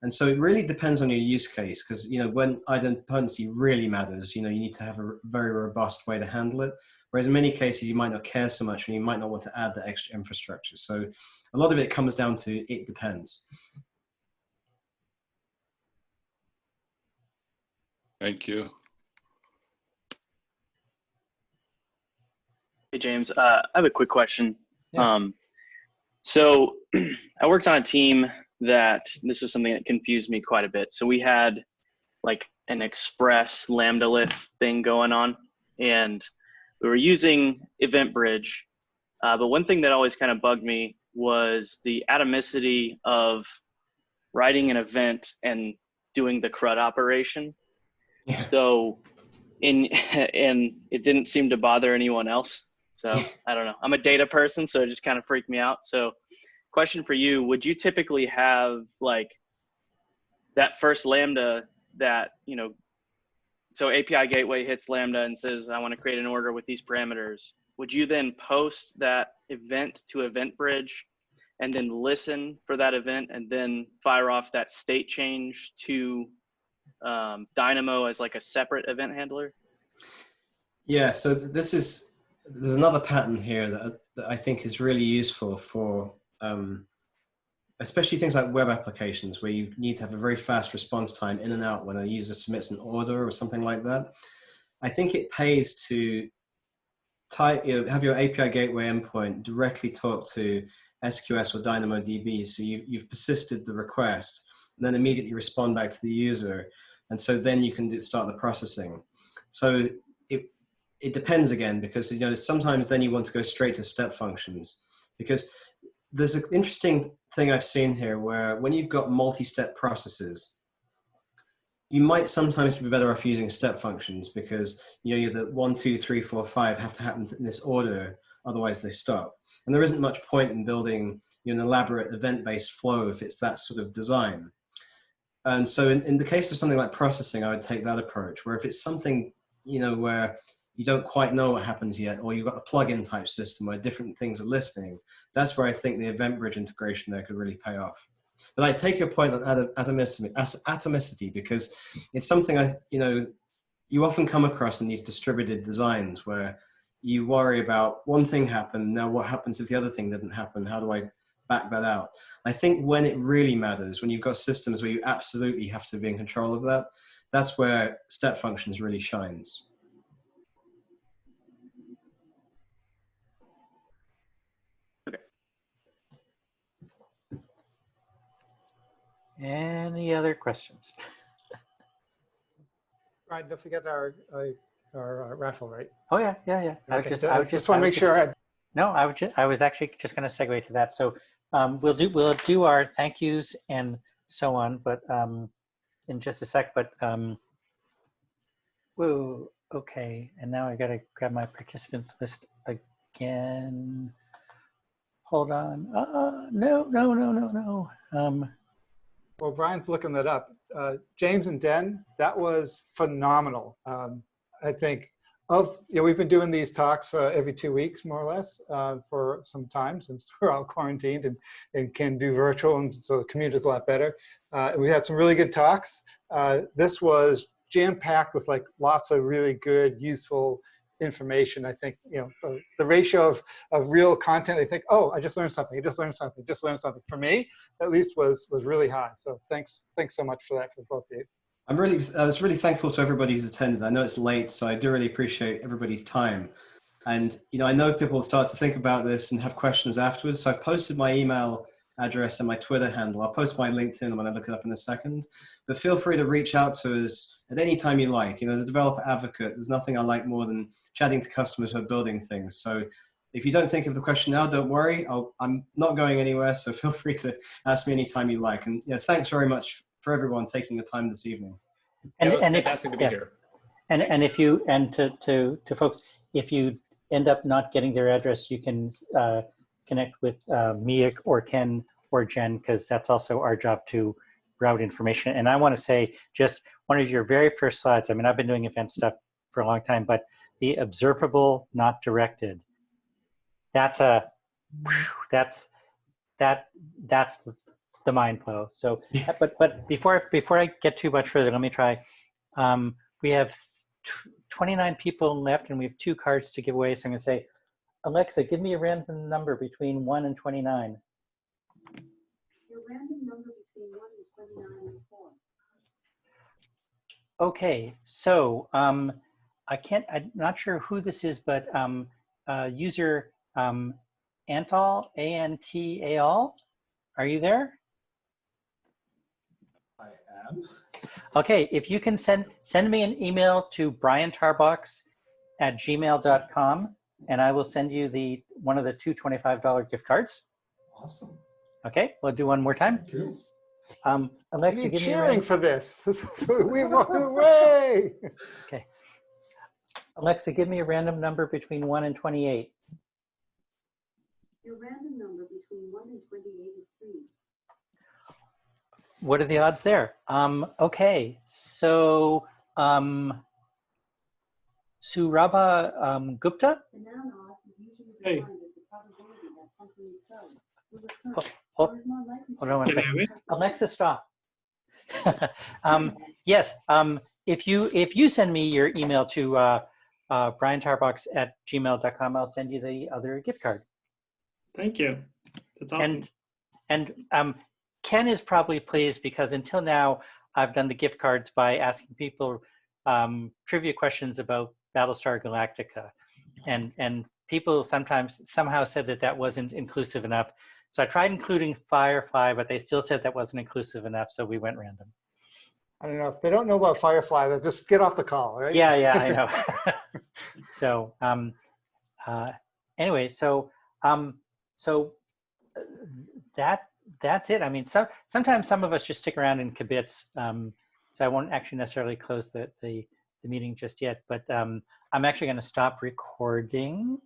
[SPEAKER 2] And so it really depends on your use case, because when idempotency really matters, you need to have a very robust way to handle it. Whereas in many cases, you might not care so much and you might not want to add the extra infrastructure. So a lot of it comes down to it depends.
[SPEAKER 12] Thank you.
[SPEAKER 13] Hey, James, I have a quick question. Yeah. So I worked on a team that this was something that confused me quite a bit. So we had like an express Lambda lift thing going on, and we were using EventBridge. But one thing that always kind of bugged me was the atomicity of writing an event and doing the CRUD operation. Yeah. So and it didn't seem to bother anyone else. So I don't know. I'm a data person, so it just kind of freaked me out. So question for you, would you typically have like that first Lambda that, so API gateway hits Lambda and says, I want to create an order with these parameters. Would you then post that event to EventBridge and then listen for that event and then fire off that state change to Dynamo as like a separate event handler?
[SPEAKER 2] Yeah, so there's another pattern here that I think is really useful for especially things like web applications where you need to have a very fast response time in and out when a user submits an order or something like that. I think it pays to have your API gateway endpoint directly talk to SQS or DynamoDB. So you've persisted the request and then immediately respond back to the user. And so then you can start the processing. So it depends again, because sometimes then you want to go straight to step functions, because there's an interesting thing I've seen here where when you've got multi-step processes, you might sometimes be better off using step functions, because you're the 1, 2, 3, 4, 5 have to happen in this order, otherwise they stop. And there isn't much point in building an elaborate event-based flow if it's that sort of design. And so in the case of something like processing, I would take that approach, where if it's something where you don't quite know what happens yet, or you've got a plugin type system where different things are listening, that's where I think the EventBridge integration there could really pay off. But I take your point on atomicity, because it's something you often come across in these distributed designs where you worry about one thing happened, now what happens if the other thing didn't happen? How do I back that out? I think when it really matters, when you've got systems where you absolutely have to be in control of that, that's where step functions really shines.
[SPEAKER 1] Any other questions?
[SPEAKER 4] Right, don't forget our raffle, right?
[SPEAKER 1] Oh yeah.
[SPEAKER 4] Okay. I just want to make sure.
[SPEAKER 1] I was actually just going to segue to that. So we'll do our thank yous and so on, but in just a sec. But whoa, okay. And now I got to grab my participants list again. Hold on. No.
[SPEAKER 4] Well, Brian's looking that up. James and Den, that was phenomenal. I think we've been doing these talks every 2 weeks, more or less, for some time since we're all quarantined and can do virtual, and so the community is a lot better. We had some really good talks. This was jam-packed with lots of really good, useful information. I think the ratio of real content, I think, oh, I just learned something, for me at least was really high. So thanks so much for that, for both of you.
[SPEAKER 2] I was really thankful to everybody who's attended. I know it's late, so I do really appreciate everybody's time. And I know people start to think about this and have questions afterwards, so I've posted my email address and my Twitter handle. I'll post my LinkedIn when I look it up in a second, but feel free to reach out to us at any time you like. As a developer advocate, there's nothing I like more than chatting to customers who are building things. So if you don't think of the question now, don't worry. I'm not going anywhere, so feel free to ask me anytime you like. And thanks very much for everyone taking the time this evening.
[SPEAKER 7] And it was fantastic to be here.
[SPEAKER 1] And to folks, if you end up not getting their address, you can connect with me or Ken or Jen, because that's also our job to route information. And I want to say, just one of your very first slides, I mean, I've been doing event stuff for a long time, but the observable, not directed, that's the mind blow. So, but before I get too much further, let me try. We have 29 people left, and we have 2 cards to give away. So I'm going to say, Alexa, give me a random number between 1 and 29.
[SPEAKER 14] Your random number between 1 and 29 is 4.
[SPEAKER 1] Okay, so I'm not sure who this is, but user Antal, A-N-T-A-L, are you there?
[SPEAKER 2] I am.
[SPEAKER 1] Okay, if you can send me an email to briantarbox@gmail.com, and I will send you one of the 2 $25 gift cards.
[SPEAKER 2] Awesome.
[SPEAKER 1] Okay, we'll do one more time.
[SPEAKER 2] Thank you.
[SPEAKER 1] Alexa, give me a
[SPEAKER 4] cheering for this. We walked away.
[SPEAKER 1] Okay. Alexa, give me a random number between 1 and 28.
[SPEAKER 14] Your random number between 1 and 28 is 3.
[SPEAKER 1] What are the odds there? Okay, so Surabha Gupta?
[SPEAKER 14] The noun odds is usually defined as the probability that something is so.
[SPEAKER 1] Hold on one second. Alexa, stop. Yes, if you send me your email to briantarbox@gmail.com, I'll send you the other gift card.
[SPEAKER 5] Thank you. That's awesome.
[SPEAKER 1] And Ken is probably pleased because until now, I've done the gift cards by asking people trivia questions about Battlestar Galactica. And people somehow said that wasn't inclusive enough. So I tried including Firefly, but they still said that wasn't inclusive enough, so we went random.
[SPEAKER 4] I don't know. If they don't know about Firefly, they'll just get off the call, right?
[SPEAKER 1] Yeah, I know. So anyway, so that's it. I mean, sometimes some of us just stick around in kibitz. So I won't actually necessarily close the meeting just yet, but I'm actually going to stop recording.